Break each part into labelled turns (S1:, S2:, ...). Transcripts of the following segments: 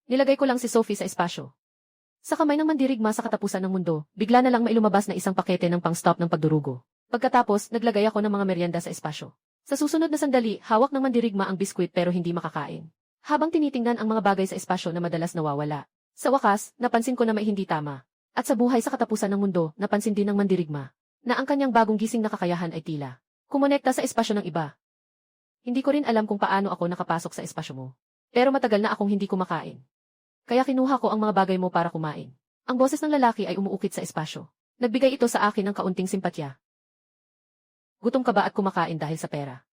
S1: Nilagay ko lang si Sophie sa espasyo. Sa kamay ng mandirigma sa katapusan ng mundo, bigla na lang mailumabas na isang pakete ng pang-stop ng pagdurugo. Pagkatapos, naglagay ako ng mga merienda sa espasyo. Sa susunod na sandali, hawak ng mandirigma ang biskwit pero hindi makakain. Habang tinitingnan ang mga bagay sa espasyo na madalas nawawala. Sa wakas, napansin ko na may hindi tama. At sa buhay sa katapusan ng mundo, napansin din ng mandirigma na ang kanyang bagong gising na kakayahan ay tila kumonekta sa espasyo ng iba. Hindi ko rin alam kung paano ako nakapasok sa espasyo mo. Pero matagal na akong hindi kumakain. Kaya kinuha ko ang mga bagay mo para kumain. Ang boses ng lalaki ay umuukit sa espasyo. Nagbigay ito sa akin ng kaunting simpatya. Gutom ka ba at kumakain dahil sa pera?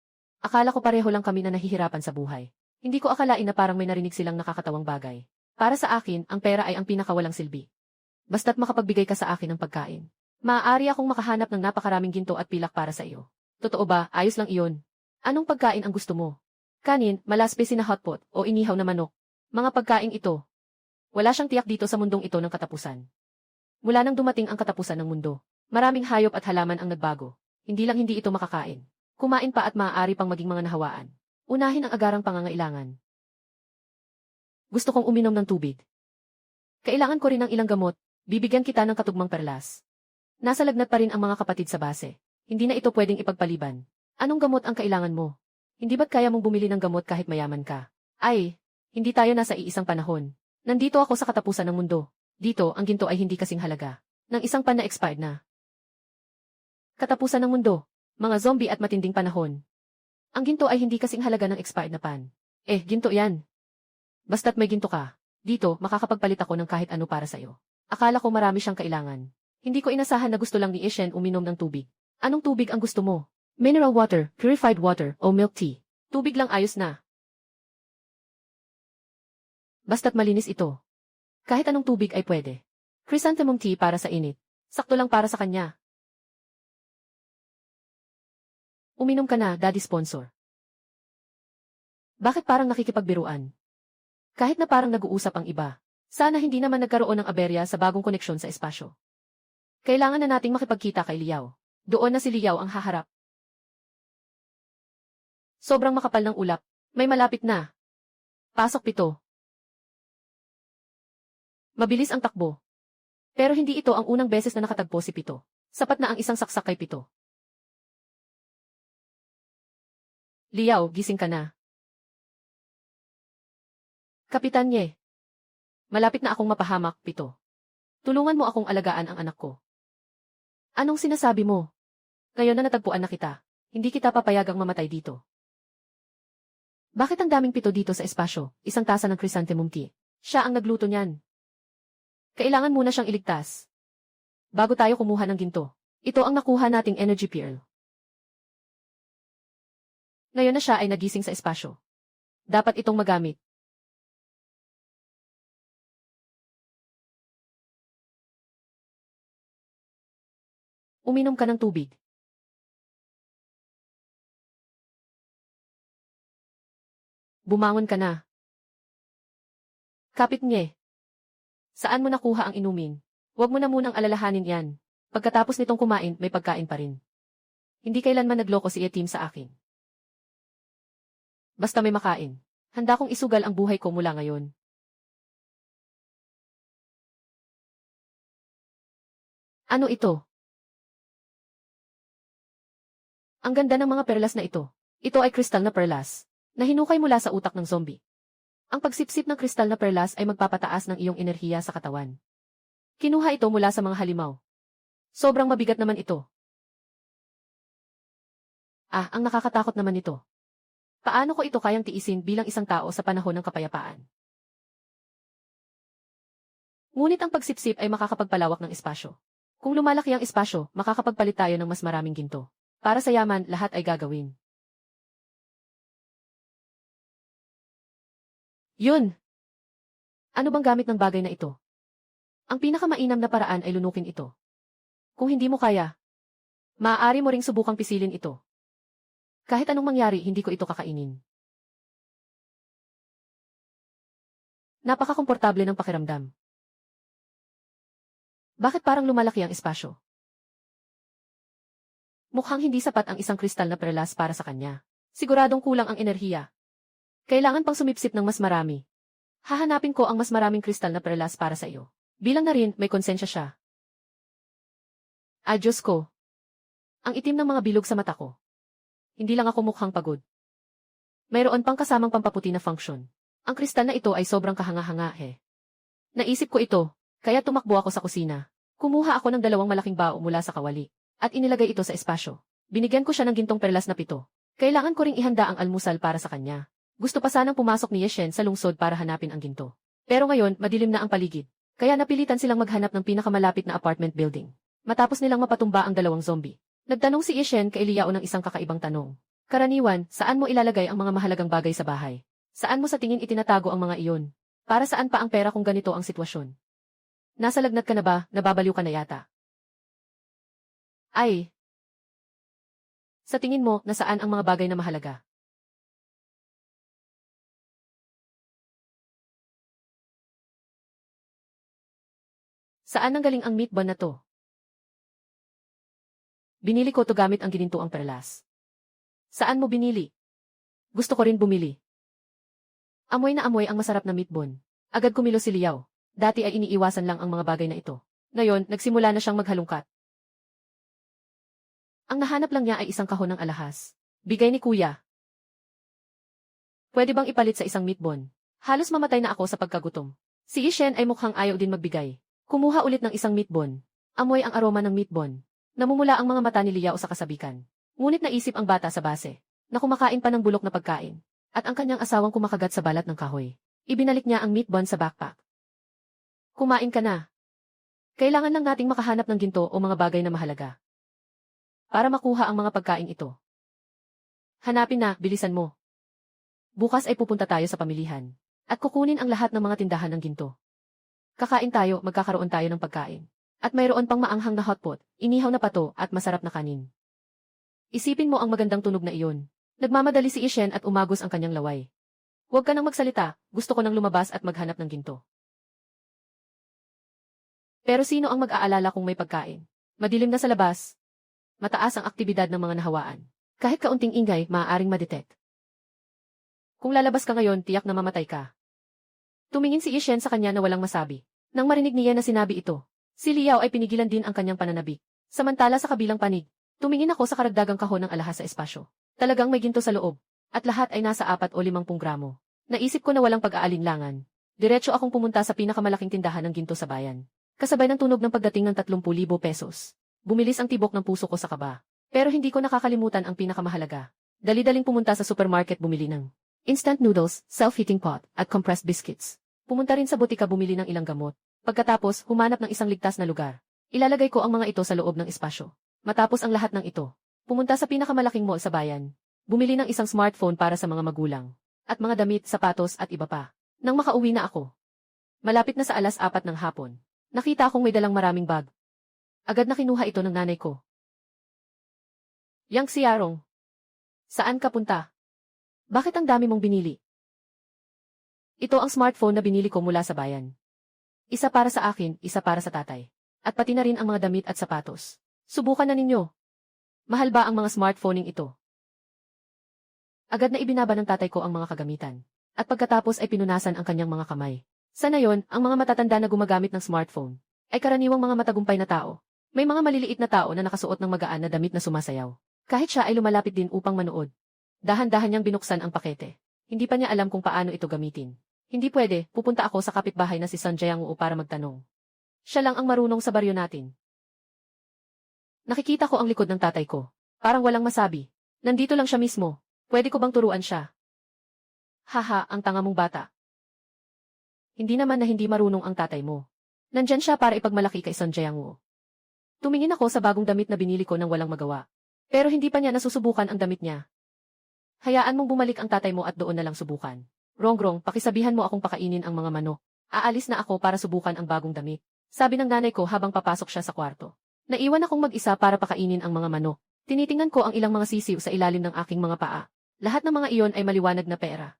S1: Akala ko pareho lang kami na nahihirapan sa buhay. Hindi ko akalain na parang may narinig silang nakakatawang bagay. Para sa akin, ang pera ay ang pinakawalang silbi. Basta't makapagbigay ka sa akin ng pagkain. Maaari akong makahanap ng napakaraming ginto at pilak para sa iyo. Totoo ba, ayos lang iyon? Anong pagkain ang gusto mo? Kanin, malaspesi na hotpot, o inihaw na manok? Mga pagkain ito. Wala siyang tiyak dito sa mundong ito ng katapusan. Mula nang dumating ang katapusan ng mundo, maraming hayop at halaman ang nagbago. Hindi lang hindi ito makakain. Kumain pa at maaari pang maging mga nahawaan. Unahin ang agarang pangangailangan. Gusto kong uminom ng tubig. Kailangan ko rin ng ilang gamot, bibigyan kita ng katugmang perlas. Nasa lagnat pa rin ang mga kapatid sa base. Hindi na ito pwedeng ipagpaliban. Anong gamot ang kailangan mo? Hindi ba't kaya mong bumili ng gamot kahit mayaman ka? Ay, hindi tayo nasa iisang panahon. Nandito ako sa katapusan ng mundo. Dito, ang ginto ay hindi kasing halaga. Nang isang pan na expired na. Katapusan ng mundo. Mga zombie at matinding panahon. Ang ginto ay hindi kasing halaga ng expired na pan. Ginto yan. Basta't may ginto ka. Dito, makakapagpalit ako ng kahit ano para sa'yo. Akala ko marami siyang kailangan. Hindi ko inasahan na gusto lang ni Ishen uminom ng tubig. Anong tubig ang gusto mo? Mineral water, purified water, o milk tea? Tubig lang ayos na. Basta't malinis ito. Kahit anong tubig ay pwede. Chrysanthemum tea para sa init. Sakto lang para sa kanya. Uminom ka na, daddy sponsor. Bakit parang nakikipagbiruan? Kahit na parang nag-uusap ang iba. Sana hindi naman nagkaroon ng aberya sa bagong koneksyon sa espasyo. Kailangan na nating makipagkita kay Liao. Doon na si Liao ang haharap. Sobrang makapal ng ulap. May malapit na. Pasok pito. Mabilis ang takbo. Pero hindi ito ang unang beses na nakatagpo si Pito. Sapat na ang isang saksak kay Pito. Liao, gising ka na. Kapitan Ye. Malapit na akong mapahamak, Pito. Tulungan mo akong alagaan ang anak ko. Anong sinasabi mo? Ngayon na natagpuan na kita. Hindi kita papayagang mamatay dito. Bakit ang daming pito dito sa espasyo? Isang tasa ng chrysanthemum tea. Siya ang nagluto niyan. Kailangan muna siyang iligtas. Bago tayo kumuha ng ginto. Ito ang nakuha nating energy pearl. Ngayon na siya ay nagising sa espasyo. Dapat itong magamit. Uminom ka ng tubig. Bumangon ka na. Kapit Nye. Saan mo nakuha ang inumin? Huwag mo na munang alalahanin yan. Pagkatapos nitong kumain, may pagkain pa rin. Hindi kailanman nagloko si Etim sa akin. Basta may makain. Handa kong isugal ang buhay ko mula ngayon. Ano ito? Ang ganda ng mga perlas na ito. Ito ay kristal na perlas, na hinukay mula sa utak ng zombie. Ang pagsipsip ng kristal na perlas ay magpapataas ng iyong enerhiya sa katawan. Kinuha ito mula sa mga halimaw. Sobrang mabigat naman ito. Ang nakakatakot naman ito. Paano ko ito kayang tiisin bilang isang tao sa panahon ng kapayapaan? Ngunit ang pagsipsip ay makakapagpalawak ng espasyo. Kung lumalaki ang espasyo, makakapagpalit tayo ng mas maraming ginto. Para sa yaman, lahat ay gagawin. Yun! Ano bang gamit ng bagay na ito? Ang pinakamainam na paraan ay lunukin ito. Kung hindi mo kaya, maaari mo ring subukang pisilin ito. Kahit anong mangyari, hindi ko ito kakainin. Napaka-komportable ng pakiramdam. Bakit parang lumalaki ang espasyo? Mukhang hindi sapat ang isang kristal na perlas para sa kanya. Siguradong kulang ang enerhiya. Kailangan pang sumipsip ng mas marami. Hahanapin ko ang mas maraming kristal na perlas para sa iyo. Bilang na rin, may konsensya siya. Ay Diyos ko. Ang itim ng mga bilog sa mata ko. Hindi lang ako mukhang pagod. Mayroon pang kasamang pampaputi na function. Ang kristal na ito ay sobrang kahanga-hanga Naisip ko ito, kaya tumakbo ako sa kusina. Kumuha ako ng 2 malaking bao mula sa kawali, at inilagay ito sa espasyo. Binigyan ko siya ng gintong perlas na 7. Kailangan ko ring ihanda ang almusal para sa kanya. Gusto pa sanang pumasok ni Yeshen sa lungsod para hanapin ang ginto. Pero ngayon, madilim na ang paligid. Kaya napilitan silang maghanap ng pinakamalapit na apartment building. Matapos nilang mapatumba ang 2 zombie. Nagtanong si Yeshen kay Liao ng isang kakaibang tanong. Karaniwan, saan mo ilalagay ang mga mahalagang bagay sa bahay? Saan mo sa tingin itinatago ang mga iyon? Para saan pa ang pera kung ganito ang sitwasyon? Nasa lagnat ka na ba? Nababaliw ka na yata. Ay! Sa tingin mo, nasaan ang mga bagay na mahalaga? Saan nanggaling ang meat bun na to? Binili ko to gamit ang ginintuang perlas. Saan mo binili? Gusto ko rin bumili. Amoy na amoy ang masarap na meat bun. Agad kumilos si Liao. Dati ay iniiwasan lang ang mga bagay na ito. Ngayon, nagsimula na siyang maghalungkat. Ang nahanap lang niya ay isang kahon ng alahas. Bigay ni Kuya. Pwede bang ipalit sa isang meat bun? Halos mamatay na ako sa pagkagutom. Si Yeshen ay mukhang ayaw din magbigay. Kumuha ulit ng isang meat bun. Amoy ang aroma ng meat bun. Namumula ang mga mata ni Liao sa kasabikan. Ngunit naisip ang bata sa base, na kumakain pa ng bulok na pagkain, at ang kanyang asawang kumakagat sa balat ng kahoy. Ibinalik niya ang meat bun sa backpack. Kumain ka na. Kailangan lang nating makahanap ng ginto o mga bagay na mahalaga. Para makuha ang mga pagkain ito. Hanapin na, bilisan mo. Bukas ay pupunta tayo sa pamilihan, at kukunin ang lahat ng mga tindahan ng ginto. Kakain tayo, magkakaroon tayo ng pagkain. At mayroon pang maanghang na hotpot, inihaw na pato at masarap na kanin. Isipin mo ang magandang tunog na iyon. Nagmamadali si Yeshen at umagos ang kanyang laway. Huwag ka nang magsalita, gusto ko nang lumabas at maghanap ng ginto. Pero sino ang mag-aalala kung may pagkain? Madilim na sa labas. Mataas ang aktibidad ng mga nahawaan. Kahit kaunting ingay, maaaring madetect. Kung lalabas ka ngayon, tiyak na mamatay ka. Tumingin si Yeshen sa kanya na walang masabi. Nang marinig niya na sinabi ito, si Liao ay pinigilan din ang kanyang pananabik. Samantala sa kabilang panig, tumingin ako sa karagdagang kahon ng alahas sa espasyo. Talagang may ginto sa loob, at lahat ay nasa 4 o 50 gramo. Naisip ko na walang pag-aalinlangan. Diretso akong pumunta sa pinakamalaking tindahan ng ginto sa bayan. Kasabay ng tunog ng pagdating ng 30,000 pesos. Bumilis ang tibok ng puso ko sa kaba. Pero hindi ko nakakalimutan ang pinakamahalaga. Dali-daling pumunta sa supermarket bumili ng instant noodles, self-heating pot, at compressed biscuits. Pumunta rin sa butika bumili ng ilang gamot. Pagkatapos, humanap ng isang ligtas na lugar. Ilalagay ko ang mga ito sa loob ng espasyo. Matapos ang lahat ng ito, pumunta sa pinakamalaking mall sa bayan. Bumili ng isang smartphone para sa mga magulang. At mga damit, sapatos at iba pa. Nang makauwi na ako. Malapit na sa 4:00 ng hapon. Nakita akong may dalang maraming bag. Agad na kinuha ito ng nanay ko. Yang Xiarong. Saan ka punta? Bakit ang dami mong binili? Ito ang smartphone na binili ko mula sa bayan. Isa para sa akin, isa para sa tatay. At pati na rin ang mga damit at sapatos. Subukan na ninyo. Mahal ba ang mga smartphoning ito? Agad na ibinaba ng tatay ko ang mga kagamitan. At pagkatapos ay pinunasan ang kanyang mga kamay. Sa nayon, ang mga matatanda na gumagamit ng smartphone ay karaniwang mga matagumpay na tao. May mga maliliit na tao na nakasuot ng magaan na damit na sumasayaw. Kahit siya ay lumalapit din upang manood. Dahan-dahan niyang binuksan ang pakete. Hindi pa niya alam kung paano ito gamitin. Hindi pwede, pupunta ako sa kapitbahay na si Sanjayang Uu para magtanong. Siya lang ang marunong sa baryo natin. Nakikita ko ang likod ng tatay ko. Parang walang masabi. Nandito lang siya mismo. Pwede ko bang turuan siya? Haha, ang tanga mong bata. Hindi naman na hindi marunong ang tatay mo. Nandyan siya para ipagmalaki kay Sanjayang Uu. Tumingin ako sa bagong damit na binili ko nang walang magawa. Pero hindi pa niya nasusubukan ang damit niya. Hayaan mong bumalik ang tatay mo at doon na lang subukan. Rongrong, pakisabihan mo akong pakainin ang mga manok. Aalis na ako para subukan ang bagong damit. Sabi ng nanay ko habang papasok siya sa kwarto. Naiwan akong mag-isa para pakainin ang mga manok. Tinitingnan ko ang ilang mga sisiw sa ilalim ng aking mga paa. Lahat ng mga iyon ay maliwanag na pera.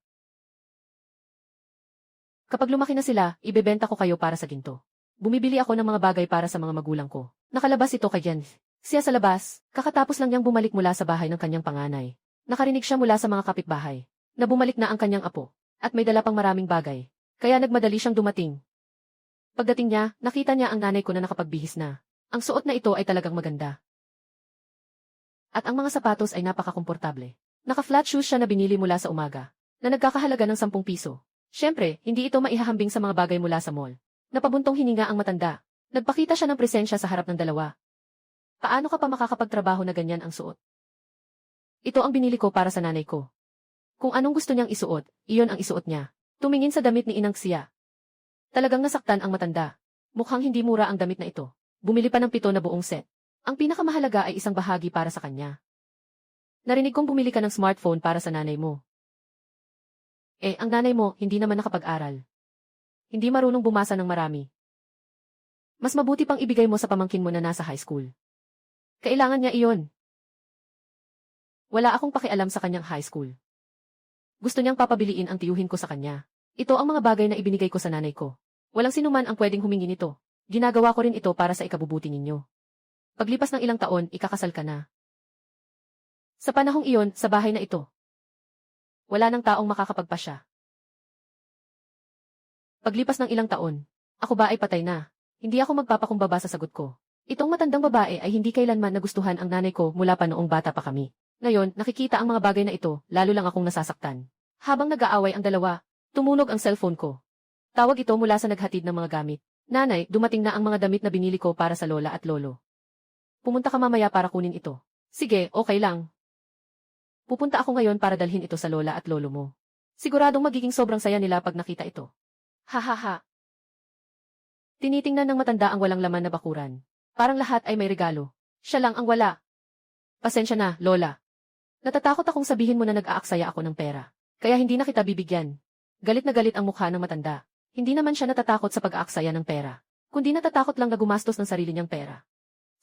S1: Kapag lumaki na sila, ibebenta ko kayo para sa ginto. Bumibili ako ng mga bagay para sa mga magulang ko. Nakalabas ito kay Jen. Siya sa labas, kakatapos lang niyang bumalik mula sa bahay ng kanyang panganay. Nakarinig siya mula sa mga kapitbahay, na bumalik na ang kanyang apo, at may dala pang maraming bagay. Kaya nagmadali siyang dumating. Pagdating niya, nakita niya ang nanay ko na nakapagbihis na. Ang suot na ito ay talagang maganda. At ang mga sapatos ay napakakomportable. Naka-flat shoes siya na binili mula sa umaga, na nagkakahalaga ng 10 piso. Siyempre, hindi ito maihahambing sa mga bagay mula sa mall. Napabuntong hininga ang matanda. Nagpakita siya ng presensya sa harap ng dalawa. Paano ka pa makakapagtrabaho na ganyan ang suot? Ito ang binili ko para sa nanay ko. Kung anong gusto niyang isuot, iyon ang isuot niya. Tumingin sa damit ni Inang Sia. Talagang nasaktan ang matanda. Mukhang hindi mura ang damit na ito. Bumili pa ng 7 na buong set. Ang pinakamahalaga ay isang bahagi para sa kanya. Narinig kong bumili ka ng smartphone para sa nanay mo. Ang nanay mo, hindi naman nakapag-aral. Hindi marunong bumasa ng marami. Mas mabuti pang ibigay mo sa pamangkin mo na nasa high school. Kailangan niya iyon. Wala akong pakialam sa kanyang high school. Gusto niyang papabiliin ang tiyuhin ko sa kanya. Ito ang mga bagay na ibinigay ko sa nanay ko. Walang sinuman ang pwedeng humingi nito. Ginagawa ko rin ito para sa ikabubuti ninyo. Paglipas ng ilang taon, ikakasal ka na. Sa panahong iyon, sa bahay na ito, wala nang taong makakapagpasya. Paglipas ng ilang taon, ako ba ay patay na? Hindi ako magpapakumbaba sa sagot ko. Itong matandang babae ay hindi kailanman nagustuhan ang nanay ko mula pa noong bata pa kami. Ngayon, nakikita ang mga bagay na ito, lalo lang akong nasasaktan. Habang nag-aaway ang dalawa, tumunog ang cellphone ko. Tawag ito mula sa naghatid ng mga gamit. Nanay, dumating na ang mga damit na binili ko para sa lola at lolo. Pumunta ka mamaya para kunin ito. Sige, okay lang. Pupunta ako ngayon para dalhin ito sa lola at lolo mo. Siguradong magiging sobrang saya nila pag nakita ito. Hahaha. Tinitingnan ng matanda ang walang laman na bakuran. Parang lahat ay may regalo. Siya lang ang wala. Pasensya na, lola. Natatakot akong sabihin mo na nag-aaksaya ako ng pera. Kaya hindi na kita bibigyan. Galit na galit ang mukha ng matanda. Hindi naman siya natatakot sa pag-aaksaya ng pera. Kundi natatakot lang na gumastos ng sarili niyang pera.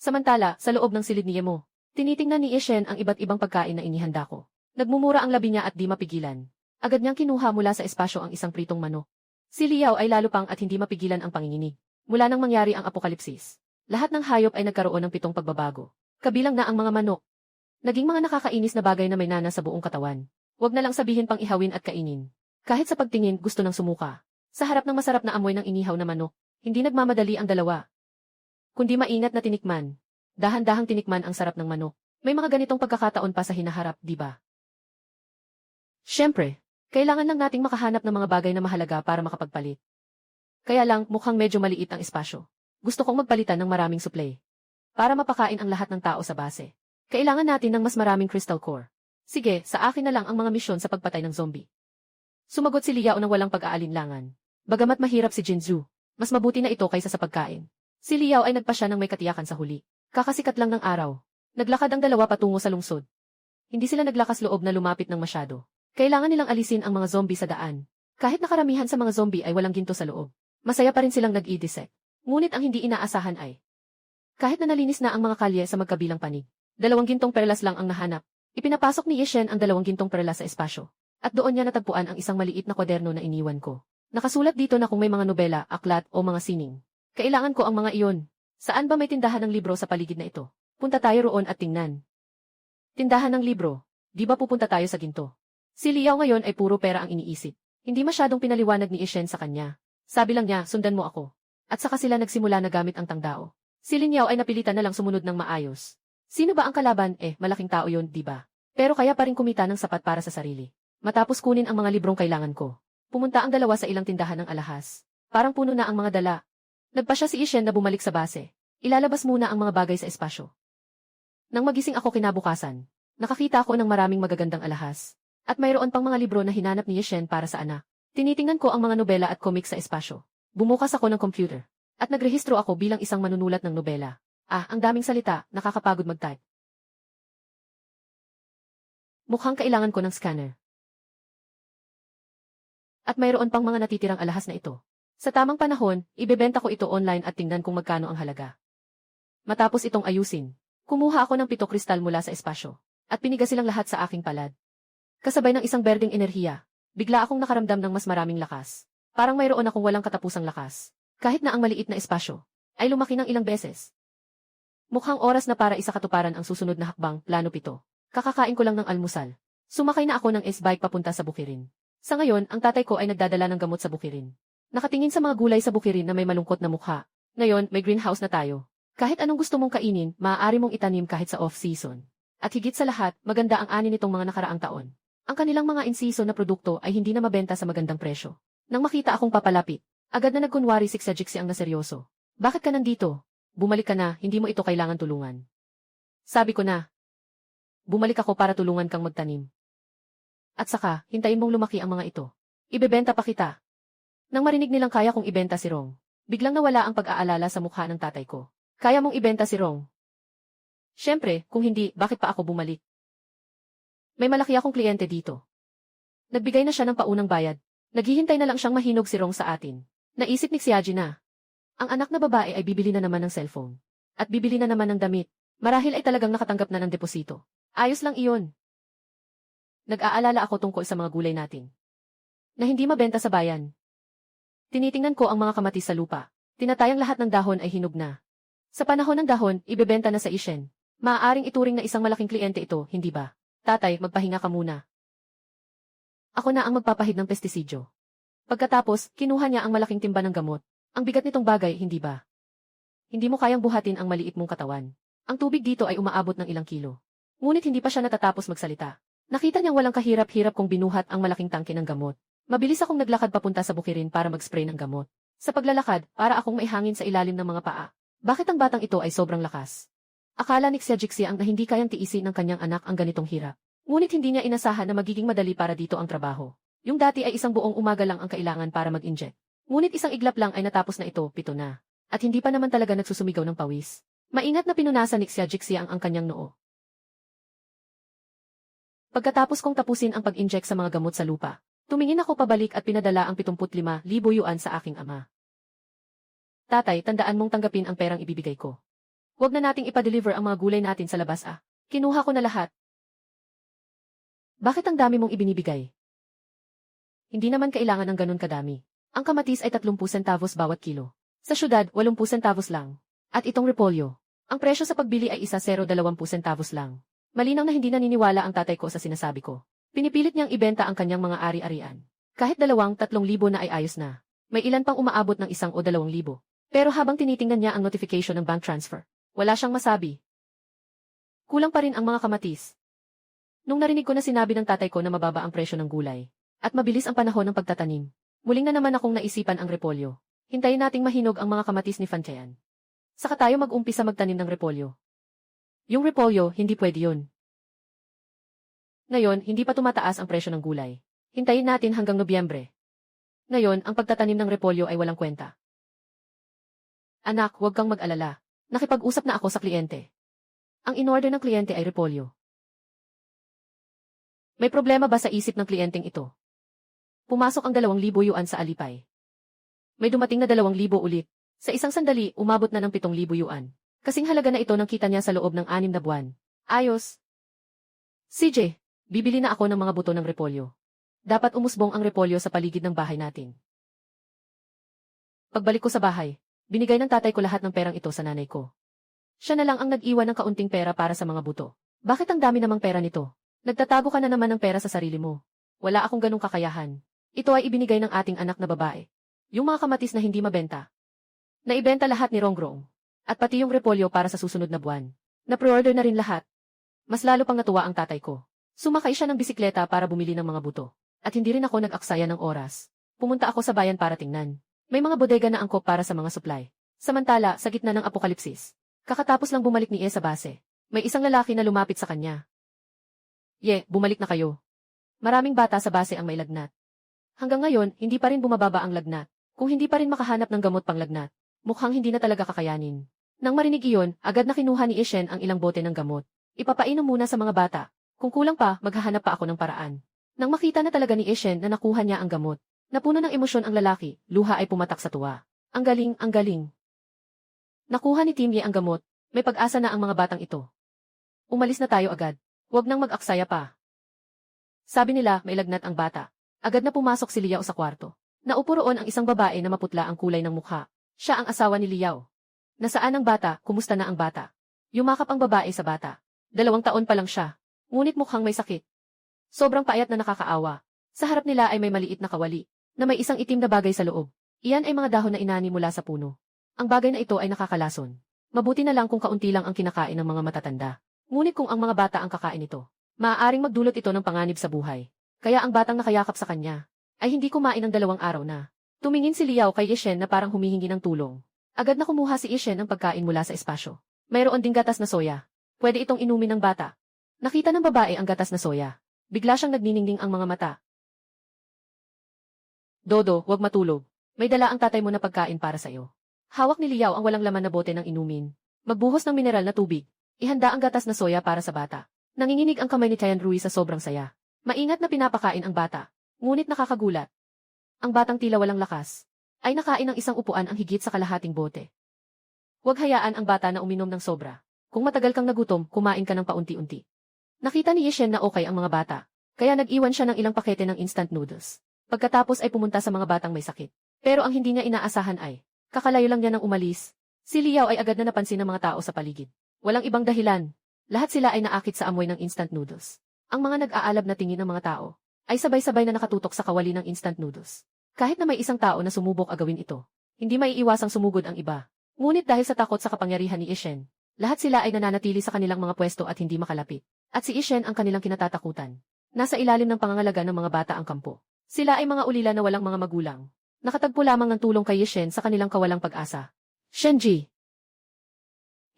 S1: Samantala, sa loob ng silid ni Yemo, tinitingnan ni Ishen ang iba't ibang pagkain na inihanda ko. Nagmumura ang labi niya at di mapigilan. Agad niyang kinuha mula sa espasyo ang isang pritong manok. Si Liao ay lalo pang at hindi mapigilan ang panginginig. Mula nang mangyari ang apokalipsis, lahat ng hayop ay nagkaroon ng 7 pagbabago. Kabilang na ang mga manok. Naging mga nakakainis na bagay na may nana sa buong katawan. Huwag na lang sabihin pang ihawin at kainin. Kahit sa pagtingin, gusto nang sumuka. Sa harap ng masarap na amoy ng inihaw na manok, hindi nagmamadali ang dalawa. Kundi maingat na tinikman. Dahan-dahang tinikman ang sarap ng manok. May mga ganitong pagkakataon pa sa hinaharap, di ba? Siyempre, kailangan lang nating makahanap ng mga bagay na mahalaga para makapagpalit. Kaya lang, mukhang medyo maliit ang espasyo. Gusto kong magpalitan ng maraming supply. Para mapakain ang lahat ng tao sa base. Kailangan natin ng mas maraming crystal core. Sige, sa akin na lang ang mga misyon sa pagpatay ng zombie. Sumagot si Liao nang walang pag-aalinlangan. Bagamat mahirap si Jinzu, mas mabuti na ito kaysa sa pagkain. Si Liao ay nagpa siya ng may katiyakan sa huli. Kakasikat lang ng araw. Naglakad ang dalawa patungo sa lungsod. Hindi sila naglakas loob na lumapit ng masyado. Kailangan nilang alisin ang mga zombie sa daan. Kahit nakaramihan sa mga zombie ay walang ginto sa loob. Masaya pa rin silang nag-i-dissect. Ngunit ang hindi inaasahan ay, kahit na nalinis na ang mga kalye sa magkabilang panig, 2 gintong perlas lang ang nahanap. Ipinapasok ni Yeshen ang 2 gintong perlas sa espasyo. At doon niya natagpuan ang isang maliit na kwaderno na iniwan ko. Nakasulat dito na kung may mga nobela, aklat o mga sining. Kailangan ko ang mga iyon. Saan ba may tindahan ng libro sa paligid na ito? Punta tayo roon at tingnan. Tindahan ng libro. Di ba pupunta tayo sa ginto? Si Liao ngayon ay puro pera ang iniisip. Hindi masyadong pinaliwanag ni Ishen sa kanya. Sabi lang niya, sundan mo ako. At saka sila nagsimula na gamit ang tangdao. Si Liao ay napilitan na lang sumunod ng maayos. Sino ba ang kalaban? Malaking tao yon, di ba? Pero kaya pa rin kumita ng sapat para sa sarili. Matapos kunin ang mga librong kailangan ko. Pumunta ang dalawa sa ilang tindahan ng alahas. Parang puno na ang mga dala. Nagpa siya si Ishen na bumalik sa base. Ilalabas muna ang mga bagay sa espasyo. Nang magising ako kinabukasan, nakakita ako ng maraming magagandang alahas. At mayroon pang mga libro na hinanap ni Ishen para sa anak. Tinitingnan ko ang mga nobela at comics sa espasyo. Bumukas ako ng computer. At nagrehistro ako bilang isang manunulat ng nobela. Ang daming salita, nakakapagod mag-type. Mukhang kailangan ko ng scanner. At mayroon pang mga natitirang alahas na ito. Sa tamang panahon, ibebenta ko ito online at tingnan kung magkano ang halaga. Matapos itong ayusin, kumuha ako ng 7 kristal mula sa espasyo. At piniga silang lahat sa aking palad. Kasabay ng isang berdeng enerhiya, bigla akong nakaramdam ng mas maraming lakas. Parang mayroon akong walang katapusang lakas. Kahit na ang maliit na espasyo, ay lumaki ng ilang beses. Mukhang oras na para isakatuparan ang susunod na hakbang, plano 7. Kakakain ko lang ng almusal. Sumakay na ako ng S-bike papunta sa Bukirin. Sa ngayon, ang tatay ko ay nagdadala ng gamot sa bukirin. Nakatingin sa mga gulay sa bukirin na may malungkot na mukha. Ngayon, may greenhouse na tayo. Kahit anong gusto mong kainin, maaari mong itanim kahit sa off-season. At higit sa lahat, maganda ang ani nitong mga nakaraang taon. Ang kanilang mga in-season na produkto ay hindi na mabenta sa magandang presyo. Nang makita akong papalapit, agad na nagkunwari si Jixi ang naseryoso. Bakit ka nandito? Bumalik ka na, hindi mo ito kailangan tulungan. Sabi ko na. Bumalik ako para tulungan kang magtanim. At saka, hintayin mong lumaki ang mga ito. Ibebenta pa kita. Nang marinig nilang kaya kong ibenta si Rong, biglang nawala ang pag-aalala sa mukha ng tatay ko. Kaya mong ibenta si Rong? Siyempre, kung hindi, bakit pa ako bumalik? May malaki akong kliyente dito. Nagbigay na siya ng paunang bayad. Naghihintay na lang siyang mahinog si Rong sa atin. Naisip ni Xiaji na. Ang anak na babae ay bibili na naman ng cellphone. At bibili na naman ng damit. Marahil ay talagang nakatanggap na ng deposito. Ayos lang iyon. Nag-aalala ako tungkol sa mga gulay natin. Na hindi mabenta sa bayan. Tinitingnan ko ang mga kamatis sa lupa. Tinatayang lahat ng dahon ay hinog na. Sa panahon ng dahon, ibebenta na sa Ishen. Maaaring ituring na isang malaking kliyente ito, hindi ba? Tatay, magpahinga ka muna. Ako na ang magpapahid ng pestisidyo. Pagkatapos, kinuha niya ang malaking timba ng gamot. Ang bigat nitong bagay, hindi ba? Hindi mo kayang buhatin ang maliit mong katawan. Ang tubig dito ay umaabot ng ilang kilo. Ngunit hindi pa siya natatapos magsalita. Nakita niyang walang kahirap-hirap kong binuhat ang malaking tangke ng gamot. Mabilis akong naglakad papunta sa bukirin para mag-spray ng gamot. Sa paglalakad, para akong maihangin sa ilalim ng mga paa. Bakit ang batang ito ay sobrang lakas? Akala ni Jixi ang na hindi kayang tiisin ng kanyang anak ang ganitong hirap. Ngunit hindi niya inasahan na magiging madali para dito ang trabaho. Yung dati ay isang buong umaga lang ang kailangan para mag-inject. Ngunit isang iglap lang ay natapos na ito, 7 na. At hindi pa naman talaga nagsusumigaw ng pawis. Maingat na pinunasan ni Jixi ang kanyang noo. Pagkatapos kong tapusin ang pag-inject sa mga gamot sa lupa, tumingin ako pabalik at pinadala ang 75,000 yuan sa aking ama. Tatay, tandaan mong tanggapin ang perang ibibigay ko. Huwag na nating ipa-deliver ang mga gulay natin sa labas Kinuha ko na lahat. Bakit ang dami mong ibinibigay? Hindi naman kailangan ng ganun kadami. Ang kamatis ay 30 centavos bawat kilo. Sa syudad, 80 centavos lang. At itong repolyo. Ang presyo sa pagbili ay 1.20 centavos lang. Malinaw na hindi naniniwala ang tatay ko sa sinasabi ko. Pinipilit niyang ibenta ang kanyang mga ari-arian. Kahit 2,000-3,000 na ay ayos na. May ilan pang umaabot ng 1,000 o 2,000. Pero habang tinitingnan niya ang notification ng bank transfer, wala siyang masabi. Kulang pa rin ang mga kamatis. Nung narinig ko na sinabi ng tatay ko na mababa ang presyo ng gulay, at mabilis ang panahon ng pagtatanim, muling na naman akong naisipan ang repolyo. Hintayin nating mahinog ang mga kamatis ni Fanchayan. Saka tayo mag-umpisa magtanim ng repolyo. Yung repolyo, hindi pwede yun. Ngayon, hindi pa tumataas ang presyo ng gulay. Hintayin natin hanggang Nobyembre. Ngayon, ang pagtatanim ng repolyo ay walang kwenta. Anak, huwag kang mag-alala. Nakipag-usap na ako sa kliyente. Ang in-order ng kliyente ay repolyo. May problema ba sa isip ng kliyenteng ito? Pumasok ang 2,000 yuan sa alipay. May dumating na 2,000 ulit. Sa isang sandali, umabot na ng 7,000 yuan. Kasing halaga na ito ng kita niya sa loob ng 6 na buwan. Ayos. CJ, bibili na ako ng mga buto ng repolyo. Dapat umusbong ang repolyo sa paligid ng bahay natin. Pagbalik ko sa bahay, binigay ng tatay ko lahat ng perang ito sa nanay ko. Siya na lang ang nag-iwan ng kaunting pera para sa mga buto. Bakit ang dami namang pera nito? Nagtatago ka na naman ng pera sa sarili mo. Wala akong ganong kakayahan. Ito ay ibinigay ng ating anak na babae. Yung mga kamatis na hindi mabenta. Naibenta lahat ni Rongrong. At pati yung repolyo para sa susunod na buwan. Na-preorder na rin lahat. Mas lalo pang natuwa ang tatay ko. Sumakay siya ng bisikleta para bumili ng mga buto. At hindi rin ako nag-aksaya ng oras. Pumunta ako sa bayan para tingnan. May mga bodega na angkop para sa mga supply. Samantala, sa gitna ng apokalipsis, kakatapos lang bumalik ni sa base. May isang lalaki na lumapit sa kanya. Bumalik na kayo. Maraming bata sa base ang may lagnat. Hanggang ngayon, hindi pa rin bumababa ang lagnat. Kung hindi pa rin makahanap ng gamot pang lagnat, mukhang hindi na talaga kakayanin. Nang marinig iyon, agad na kinuha ni Ishen ang ilang bote ng gamot. Ipapainom muna sa mga bata. Kung kulang pa, maghahanap pa ako ng paraan. Nang makita na talaga ni Ishen na nakuha niya ang gamot, napuno ng emosyon ang lalaki, luha ay pumatak sa tuwa. Ang galing, ang galing. Nakuha ni Timye ang gamot, may pag-asa na ang mga batang ito. Umalis na tayo agad. Huwag nang mag-aksaya pa. Sabi nila, may lagnat ang bata. Agad na pumasok si Liao sa kwarto. Naupo roon ang isang babae na maputla ang kulay ng mukha. Siya ang asawa ni Liao. Nasaan ang bata, kumusta na ang bata? Yumakap ang babae sa bata. 2 taon pa lang siya. Ngunit mukhang may sakit. Sobrang payat na nakakaawa. Sa harap nila ay may maliit na kawali, na may isang itim na bagay sa loob. Iyan ay mga dahon na inani mula sa puno. Ang bagay na ito ay nakakalason. Mabuti na lang kung kaunti lang ang kinakain ng mga matatanda. Ngunit kung ang mga bata ang kakain ito, maaaring magdulot ito ng panganib sa buhay. Kaya ang batang nakayakap sa kanya, ay hindi kumain ng 2 araw na. Tumingin si Liao kay Ishen na parang humihingi ng tulong. Agad na kumuha si Ishen ng pagkain mula sa espasyo. Mayroon ding gatas na soya. Pwede itong inumin ng bata. Nakita ng babae ang gatas na soya. Bigla siyang nagniningning ang mga mata. Dodo, huwag matulog. May dala ang tatay mo na pagkain para sa iyo. Hawak ni Liao ang walang laman na bote ng inumin. Magbuhos ng mineral na tubig. Ihanda ang gatas na soya para sa bata. Nanginginig ang kamay ni Tian Rui sa sobrang saya. Maingat na pinapakain ang bata. Ngunit nakakagulat. Ang batang tila walang lakas ay nakain ng isang upuan ang higit sa kalahating bote. Huwag hayaan ang bata na uminom ng sobra. Kung matagal kang nagutom, kumain ka ng paunti-unti. Nakita ni Yishen na okay ang mga bata, kaya nag-iwan siya ng ilang pakete ng instant noodles. Pagkatapos ay pumunta sa mga batang may sakit. Pero ang hindi niya inaasahan ay, kakalayo lang niya nang umalis. Si Liao ay agad na napansin ng mga tao sa paligid. Walang ibang dahilan. Lahat sila ay naakit sa amoy ng instant noodles. Ang mga nag-aalab na tingin ng mga tao ay sabay-sabay na nakatutok sa kawali ng instant noodles. Kahit na may isang tao na sumubok agawin ito, hindi maiiwasang sumugod ang iba. Ngunit dahil sa takot sa kapangyarihan ni Ishen, lahat sila ay nananatili sa kanilang mga pwesto at hindi makalapit. At si Ishen ang kanilang kinatatakutan. Nasa ilalim ng pangangalaga ng mga bata ang kampo. Sila ay mga ulila na walang mga magulang. Nakatagpo lamang ng tulong kay Ishen sa kanilang kawalang pag-asa. Shenji!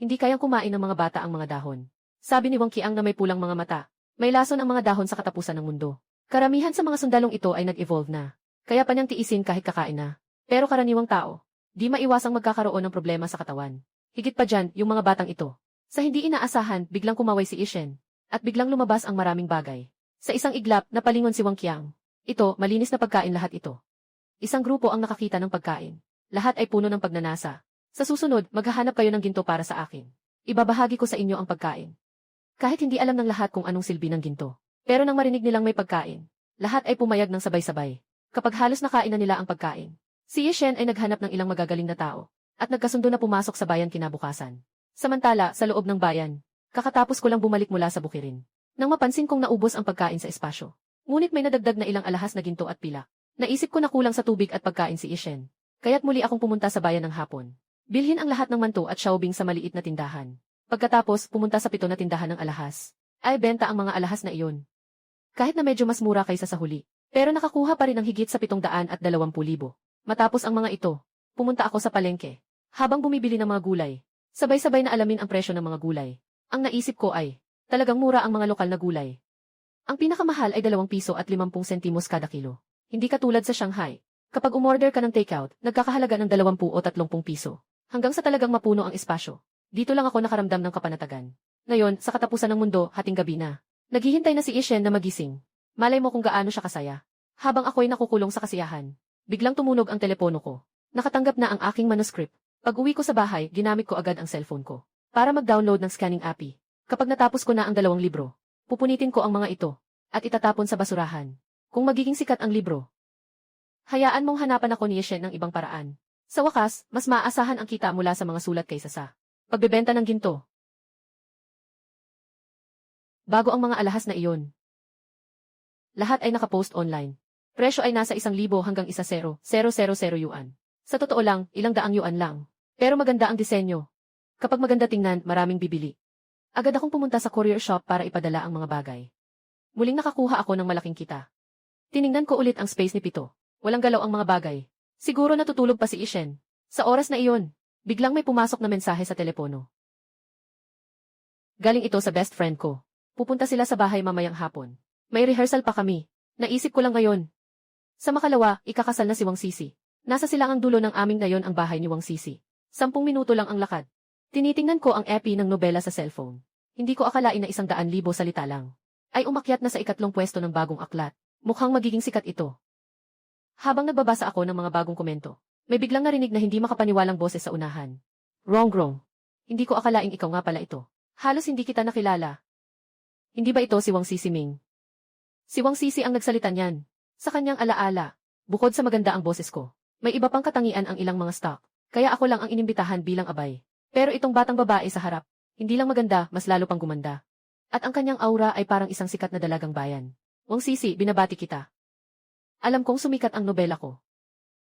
S1: Hindi kayang kumain ng mga bata ang mga dahon. Sabi ni Wang Qiang na may pulang mga mata. May lason ang mga dahon sa katapusan ng mundo. Karamihan sa mga sundalong ito ay nag-evolve na. Kaya pa niyang tiisin kahit kakain na. Pero karaniwang tao, di maiwasang magkakaroon ng problema sa katawan. Higit pa dyan, yung mga batang ito. Sa hindi inaasahan, biglang kumaway si Ishen. At biglang lumabas ang maraming bagay. Sa isang iglap, napalingon si Wang Qiang. Ito, malinis na pagkain lahat ito. Isang grupo ang nakakita ng pagkain. Lahat ay puno ng pagnanasa. Sa susunod, maghahanap kayo ng ginto para sa akin. Ibabahagi ko sa inyo ang pagkain. Kahit hindi alam ng lahat kung anong silbi ng ginto. Pero nang marinig nilang may pagkain, lahat ay pumayag ng sabay-sabay. Kapag halos nakain na nila ang pagkain, si Yishen ay naghanap ng ilang magagaling na tao. At nagkasundo na pumasok sa bayan kinabukasan. Samantala, sa loob ng bayan, kakatapos ko lang bumalik mula sa bukirin. Nang mapansin kong naubos ang pagkain sa espasyo. Ngunit may nadagdag na ilang alahas na ginto at pila. Naisip ko na kulang sa tubig at pagkain si Ishen. Kaya't muli akong pumunta sa bayan ng hapon. Bilhin ang lahat ng manto at xiaobing sa maliit na tindahan. Pagkatapos, pumunta sa 7 na tindahan ng alahas. Ay benta ang mga alahas na iyon. Kahit na medyo mas mura kaysa sa huli. Pero nakakuha pa rin ng higit sa 720,000. Matapos ang mga ito, pumunta ako sa palengke. Habang bumibili ng mga gulay, sabay-sabay na alamin ang presyo ng mga gulay. Ang naisip ko ay, talagang mura ang mga lokal na gulay. Ang pinakamahal ay 2 piso at 50 sentimos kada kilo. Hindi katulad sa Shanghai. Kapag umorder ka ng takeout, nagkakahalaga ng 20 o 30 piso. Hanggang sa talagang mapuno ang espasyo. Dito lang ako nakaramdam ng kapanatagan. Ngayon, sa katapusan ng mundo, hating gabi na. Naghihintay na si Ishen na magising. Malay mo kung gaano siya kasaya. Habang ako'y nakukulong sa kasiyahan, biglang tumunog ang telepono ko. Nakatanggap na ang aking manuscript. Pag-uwi ko sa bahay, ginamit ko agad ang cellphone ko para mag-download ng scanning API. Kapag natapos ko na ang 2 libro, pupunitin ko ang mga ito at itatapon sa basurahan. Kung magiging sikat ang libro, hayaan mong hanapan ako ni Ishen ng ibang paraan. Sa wakas, mas maaasahan ang kita mula sa mga sulat kaysa sa pagbebenta ng ginto. Bago ang mga alahas na iyon. Lahat ay nakapost online. Presyo ay nasa 1,000 hanggang 1,000 yuan. Sa totoo lang, ilang daang yuan lang. Pero maganda ang disenyo. Kapag maganda tingnan, maraming bibili. Agad akong pumunta sa courier shop para ipadala ang mga bagay. Muling nakakuha ako ng malaking kita. Tiningnan ko ulit ang space ni Pito. Walang galaw ang mga bagay. Siguro natutulog pa si Ishen. Sa oras na iyon, biglang may pumasok na mensahe sa telepono. Galing ito sa best friend ko. Pupunta sila sa bahay mamayang hapon. May rehearsal pa kami. Naisip ko lang ngayon. Sa makalawa, ikakasal na si Wang Sisi. Nasa silangang dulo ng aming nayon ang bahay ni Wang Sisi. 10 minuto lang ang lakad. Tinitingnan ko ang epi ng nobela sa cellphone. Hindi ko akalain na 100,000 salita lang. Ay umakyat na sa 2 pwesto ng bagong aklat. Mukhang magiging sikat ito. Habang nagbabasa ako ng mga bagong komento, may biglang narinig na hindi makapaniwalang boses sa unahan. Wrong. Hindi ko akalaing ikaw nga pala ito. Halos hindi kita nakilala. Hindi ba ito si Wang Sisi Ming? Si Wang Sisi ang nagsalita niyan. Sa kanyang alaala, bukod sa maganda ang boses ko, may iba pang katangian ang ilang mga stock. Kaya ako lang ang inimbitahan bilang abay. Pero itong batang babae sa harap, hindi lang maganda, mas lalo pang gumanda. At ang kanyang aura ay parang isang sikat na dalagang bayan. Wang Sisi, binabati kita. Alam kong sumikat ang nobela ko.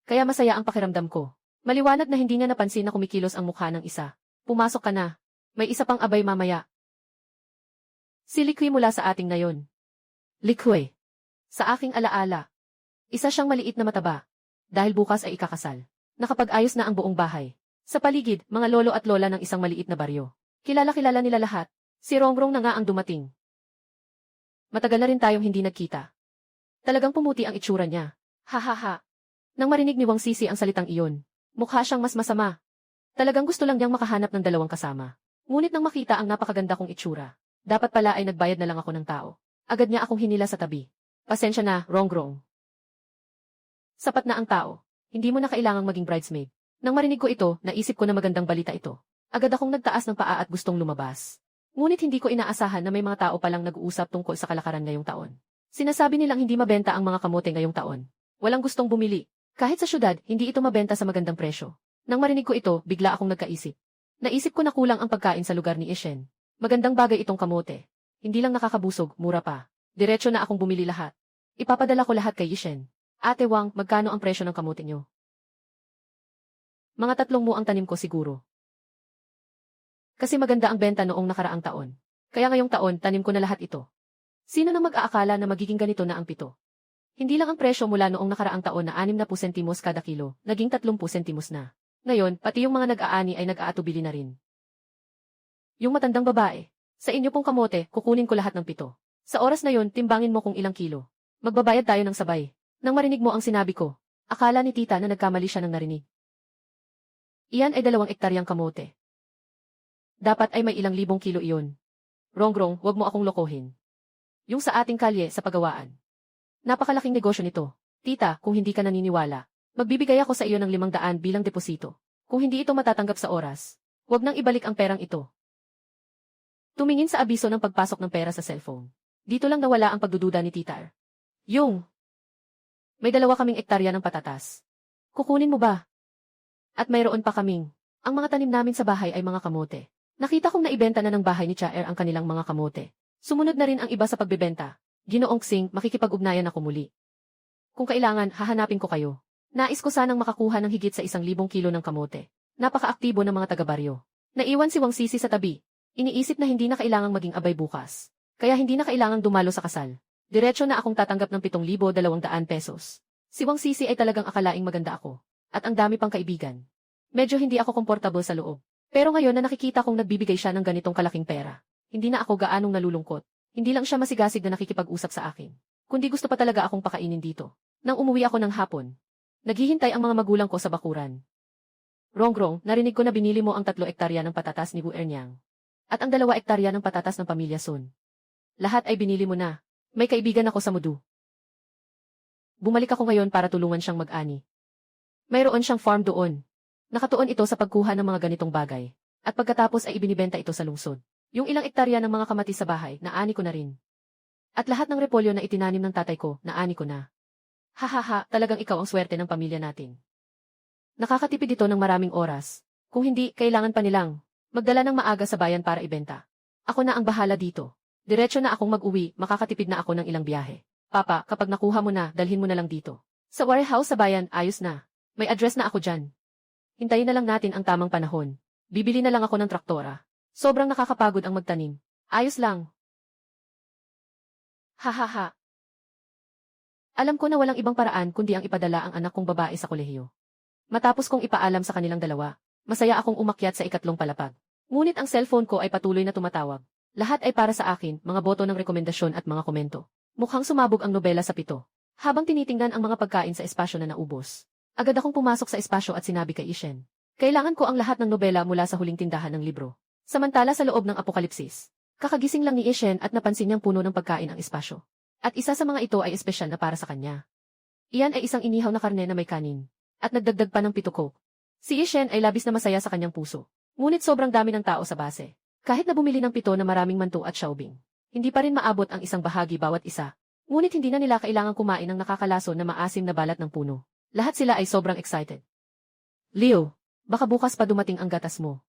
S1: Kaya masaya ang pakiramdam ko. Maliwanag na hindi niya napansin na kumikilos ang mukha ng isa. Pumasok ka na. May isa pang abay mamaya. Si Likui mula sa ating nayon. Likui. Sa aking alaala. Isa siyang maliit na mataba. Dahil bukas ay ikakasal. Nakapag-ayos na ang buong bahay. Sa paligid, mga lolo at lola ng isang maliit na baryo. Kilala-kilala nila lahat. Si Rongrong na nga ang dumating. Matagal na rin tayong hindi nagkita. Talagang pumuti ang itsura niya. Ha ha ha. Nang marinig ni Wang Sisi ang salitang iyon, mukha siyang mas masama. Talagang gusto lang niyang makahanap ng dalawang kasama. Ngunit nang makita ang napakaganda kong itsura, dapat pala ay nagbayad na lang ako ng tao. Agad niya akong hinila sa tabi. Pasensya na, Rongrong. Sapat na ang tao. Hindi mo na kailangang maging bridesmaid. Nang marinig ko ito, naisip ko na magandang balita ito. Agad akong nagtaas ng paa at gustong lumabas. Ngunit hindi ko inaasahan na may mga tao palang nag-uusap tungkol sa kalakaran ngayong taon. Sinasabi nilang hindi mabenta ang mga kamote ngayong taon. Walang gustong bumili. Kahit sa syudad, hindi ito mabenta sa magandang presyo. Nang marinig ko ito, bigla akong nagkaisip. Naisip ko na kulang ang pagkain sa lugar ni Ishen. Magandang bagay itong kamote. Hindi lang nakakabusog, mura pa. Diretso na akong bumili lahat. Ipapadala ko lahat kay Ishen. Ate Wang, magkano ang presyo ng kamote niyo? Mga 3 mo ang tanim ko siguro. Kasi maganda ang benta noong nakaraang taon. Kaya ngayong taon, tanim ko na lahat ito. Sino nang mag-aakala na magiging ganito na ang 7? Hindi lang ang presyo mula noong nakaraang taon na 60 sentimos kada kilo, naging 30 sentimos na. Ngayon, pati yung mga nag-aani ay nag-aatubili na rin. Yung matandang babae, sa inyo pong kamote, kukunin ko lahat ng 7. Sa oras na yon, timbangin mo kung ilang kilo. Magbabayad tayo ng sabay. Nang marinig mo ang sinabi ko, akala ni tita na nagkamali siya ng narinig. Iyan ay 2 ektaryang kamote. Dapat ay may ilang libong kilo iyon. Rongrong, wag mo akong lokohin. Yung sa ating kalye sa pagawaan. Napakalaking negosyo nito. Tita, kung hindi ka naniniwala, magbibigay ako sa iyo ng 500 bilang deposito. Kung hindi ito matatanggap sa oras, wag nang ibalik ang perang ito. Tumingin sa abiso ng pagpasok ng pera sa cellphone. Dito lang nawala ang pagdududa ni Tita. May 2 kaming ektarya ng patatas. Kukunin mo ba? At mayroon pa kaming. Ang mga tanim namin sa bahay ay mga kamote. Nakita kong naibenta na ng bahay ni Chaer ang kanilang mga kamote. Sumunod na rin ang iba sa pagbebenta. Ginoong Xing, makikipag-ugnayan ako muli. Kung kailangan, hahanapin ko kayo. Nais ko sanang makakuha ng higit sa 1,000 kilo ng kamote. Napaka-aktibo ng mga taga-baryo. Naiwan si Wang Sisi sa tabi. Iniisip na hindi na kailangang maging abay bukas. Kaya hindi na kailangang dumalo sa kasal. Diretso na akong tatanggap ng 7,200 pesos. Si Wang Sisi ay talagang akalaing maganda ako. At ang dami pang kaibigan. Medyo hindi ako komportable sa loob. Pero ngayon na nakikita kong nagbibigay siya ng ganitong kalaking pera, hindi na ako gaanong nalulungkot. Hindi lang siya masigasig na nakikipag-usap sa akin. Kundi gusto pa talaga akong pakainin dito. Nang umuwi ako ng hapon, naghihintay ang mga magulang ko sa bakuran. Rongrong, narinig ko na binili mo ang 3 ektarya ng patatas ni Bu Ernyang. At ang 2 ektarya ng patatas ng pamilya Sun. Lahat ay binili mo na. May kaibigan ako sa Mudu. Bumalik ako ngayon para tulungan siyang mag-ani. Mayroon siyang farm doon. Nakatuon ito sa pagkuha ng mga ganitong bagay. At pagkatapos ay ibinibenta ito sa lungsod. Yung ilang ektarya ng mga kamatis sa bahay, naani ko na rin. At lahat ng repolyo na itinanim ng tatay ko, naani ko na. Hahaha, talagang ikaw ang swerte ng pamilya natin. Nakakatipid ito ng maraming oras. Kung hindi, kailangan pa nilang magdala ng maaga sa bayan para ibenta. Ako na ang bahala dito. Diretso na akong mag-uwi, makakatipid na ako ng ilang biyahe. Papa, kapag nakuha mo na, dalhin mo na lang dito. Sa warehouse sa bayan, ayos na. May address na ako dyan. Hintayin na lang natin ang tamang panahon. Bibili na lang ako ng traktora. Sobrang nakakapagod ang magtanim. Ayos lang. Hahaha. Alam ko na walang ibang paraan kundi ang ipadala ang anak kong babae sa kolehiyo. Matapos kong ipaalam sa kanilang dalawa, masaya akong umakyat sa 2 palapag. Ngunit ang cellphone ko ay patuloy na tumatawag. Lahat ay para sa akin, mga boto ng rekomendasyon at mga komento. Mukhang sumabog ang nobela sa 7. Habang tinitingnan ang mga pagkain sa espasyo na naubos, agad akong pumasok sa espasyo at sinabi kay Ishen. Kailangan ko ang lahat ng nobela mula sa huling tindahan ng libro. Samantala sa loob ng apokalipsis, kakagising lang ni Ishen at napansin niyang puno ng pagkain ang espasyo. At isa sa mga ito ay espesyal na para sa kanya. Iyan ay isang inihaw na karne na may kanin. At nagdagdag pa ng 7 coke. Si Ishen ay labis na masaya sa kanyang puso. Ngunit sobrang dami ng tao sa base. Kahit na bumili ng 7 na maraming manto at xiaobing, hindi pa rin maabot ang isang bahagi bawat isa. Ngunit hindi na nila kailangang kumain ng nakakalaso na maasim na balat ng puno. Lahat sila ay sobrang excited. Leo, baka bukas pa dumating ang gatas mo.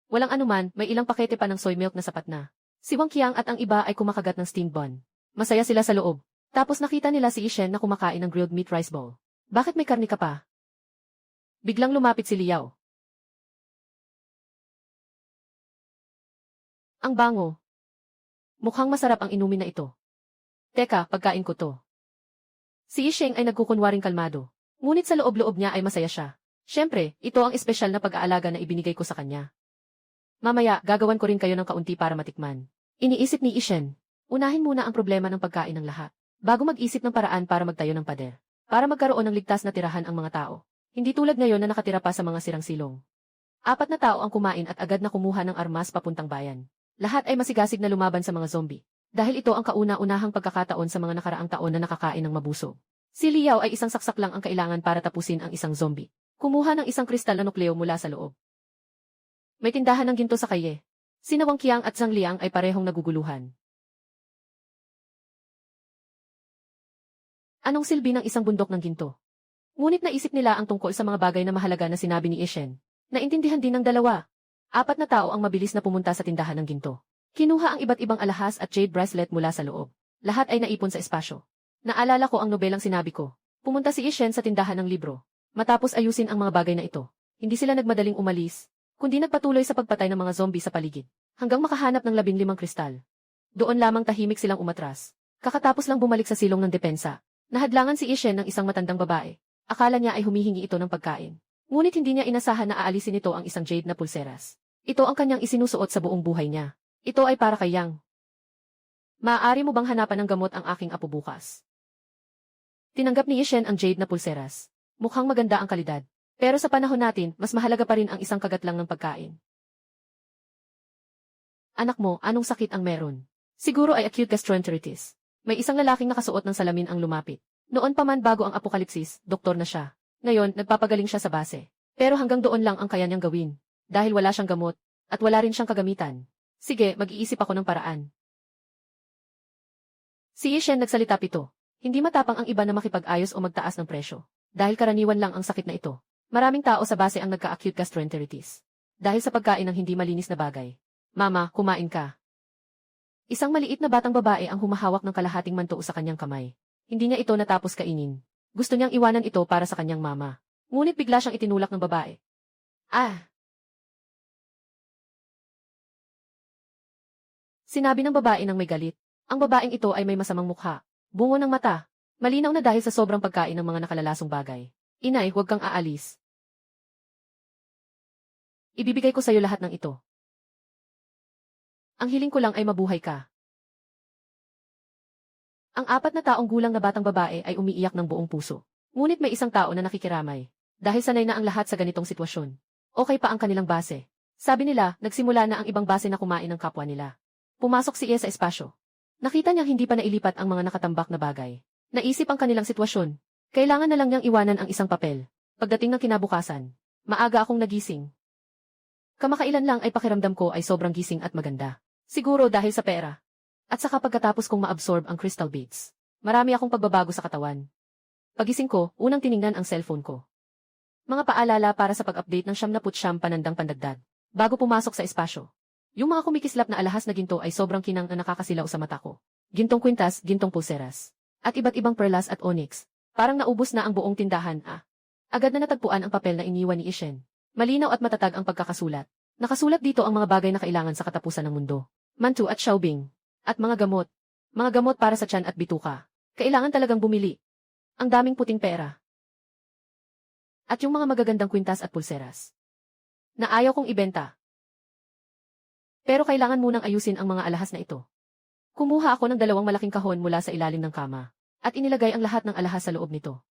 S1: Walang anuman, may ilang pakete pa ng soy milk na sapat na. Si Wang Qiang at ang iba ay kumakagat ng steamed bun. Masaya sila sa loob. Tapos nakita nila si Ishen na kumakain ng grilled meat rice bowl. Bakit may karni ka pa? Biglang lumapit si Liao. Ang bango. Mukhang masarap ang inumin na ito. Teka, pagkain ko to. Si Isheng ay nagkukunwaring kalmado. Ngunit sa loob-loob niya ay masaya siya. Siyempre, ito ang espesyal na pag-aalaga na ibinigay ko sa kanya. Mamaya, gagawan ko rin kayo ng kaunti para matikman. Iniisip ni Ishen. Unahin muna ang problema ng pagkain ng lahat, bago mag-isip ng paraan para magtayo ng pader. Para magkaroon ng ligtas na tirahan ang mga tao. Hindi tulad ngayon na nakatira pa sa mga sirang silong. 4 na tao ang kumain at agad na kumuha ng armas papuntang bayan. Lahat ay masigasig na lumaban sa mga zombie. Dahil ito ang kauna-unahang pagkakataon sa mga nakaraang taon na nakakain ng mabusog. Si Liao ay isang saksak lang ang kailangan para tapusin ang isang zombie. Kumuha ng isang kristal na nukleo mula sa loob. May tindahan ng ginto sa kaye. Sina Wang Qiang at Zhang Liang ay parehong naguguluhan. Anong silbi ng isang bundok ng ginto? Ngunit naisip nila ang tungkol sa mga bagay na mahalaga na sinabi ni Ishen. Naintindihan din ng dalawa. 4 na tao ang mabilis na pumunta sa tindahan ng ginto. Kinuha ang iba't ibang alahas at jade bracelet mula sa loob. Lahat ay naipon sa espasyo. Naalala ko ang nobelang sinabi ko. Pumunta si Ishen sa tindahan ng libro. Matapos ayusin ang mga bagay na ito, hindi sila nagmadaling umalis, kundi nagpatuloy sa pagpatay ng mga zombie sa paligid, hanggang makahanap ng 15 kristal. Doon lamang tahimik silang umatras. Kakatapos lang bumalik sa silong ng depensa, nahadlangan si Ishen ng isang matandang babae. Akala niya ay humihingi ito ng pagkain. Ngunit hindi niya inasahan na aalisin nito ang isang jade na pulseras. Ito ang kanyang isinusuot sa buong buhay niya. Ito ay para kay Yang. Maaari mo bang hanapan ng gamot ang aking apo bukas? Tinanggap ni Ishen ang jade na pulseras. Mukhang maganda ang kalidad. Pero sa panahon natin, mas mahalaga pa rin ang isang kagat lang ng pagkain. Anak mo, anong sakit ang meron? Siguro ay acute gastroenteritis. May isang lalaking nakasuot ng salamin ang lumapit. Noon pa man bago ang apokalipsis, doktor na siya. Ngayon, nagpapagaling siya sa base. Pero hanggang doon lang ang kaya niyang gawin. Dahil wala siyang gamot, at wala rin siyang kagamitan. Sige, mag-iisip ako ng paraan. Si Ishen nagsalita pito. Hindi matapang ang iba na makipag-ayos o magtaas ng presyo. Dahil karaniwan lang ang sakit na ito. Maraming tao sa base ang nagka-acute gastroenteritis. Dahil sa pagkain ng hindi malinis na bagay. Mama, kumain ka. Isang maliit na batang babae ang humahawak ng kalahating manto sa kanyang kamay. Hindi niya ito natapos kainin. Gusto niyang iwanan ito para sa kanyang mama. Ngunit bigla siyang itinulak ng babae. Sinabi ng babae nang may galit. Ang babaeng ito ay may masamang mukha. Bungo ng mata. Malinaw na dahil sa sobrang pagkain ng mga nakalalasong bagay. Inay, huwag kang aalis. Ibibigay ko sa'yo lahat ng ito. Ang hiling ko lang ay mabuhay ka. Ang 4 na taong gulang na batang babae ay umiiyak ng buong puso. Ngunit may isang tao na nakikiramay. Dahil sanay na ang lahat sa ganitong sitwasyon. Okay pa ang kanilang base. Sabi nila, nagsimula na ang ibang base na kumain ng kapwa nila. Pumasok si Ie sa espasyo. Nakita niyang hindi pa nailipat ang mga nakatambak na bagay. Naisip ang kanilang sitwasyon. Kailangan na lang niyang iwanan ang isang papel. Pagdating ng kinabukasan, maaga akong nagising. Kamakailan lang ay pakiramdam ko ay sobrang gising at maganda. Siguro dahil sa pera. At saka pagkatapos kong ma-absorb ang crystal beads, marami akong pagbabago sa katawan. Pagising ko, unang tiningnan ang cellphone ko. Mga paalala para sa pag-update ng 79 panandang pandagdag. Bago pumasok sa espasyo. Yung mga kumikislap na alahas na ginto ay sobrang kinang na nakakasilaw sa mata ko. Gintong kwintas, gintong pulseras. At iba't ibang perlas at onyx. Parang naubos na ang buong tindahan. Agad na natagpuan ang papel na iniwan ni Ishen. Malinaw at matatag ang pagkakasulat. Nakasulat dito ang mga bagay na kailangan sa katapusan ng mundo. Mantu at Xiaobing. At mga gamot. Mga gamot para sa tiyan at bituka. Kailangan talagang bumili. Ang daming puting pera. At yung mga magagandang kwintas at pulseras. Na ayaw kong ibenta. Pero kailangan munang ayusin ang mga alahas na ito. Kumuha ako ng 2 malaking kahon mula sa ilalim ng kama. At inilagay ang lahat ng alahas sa loob nito.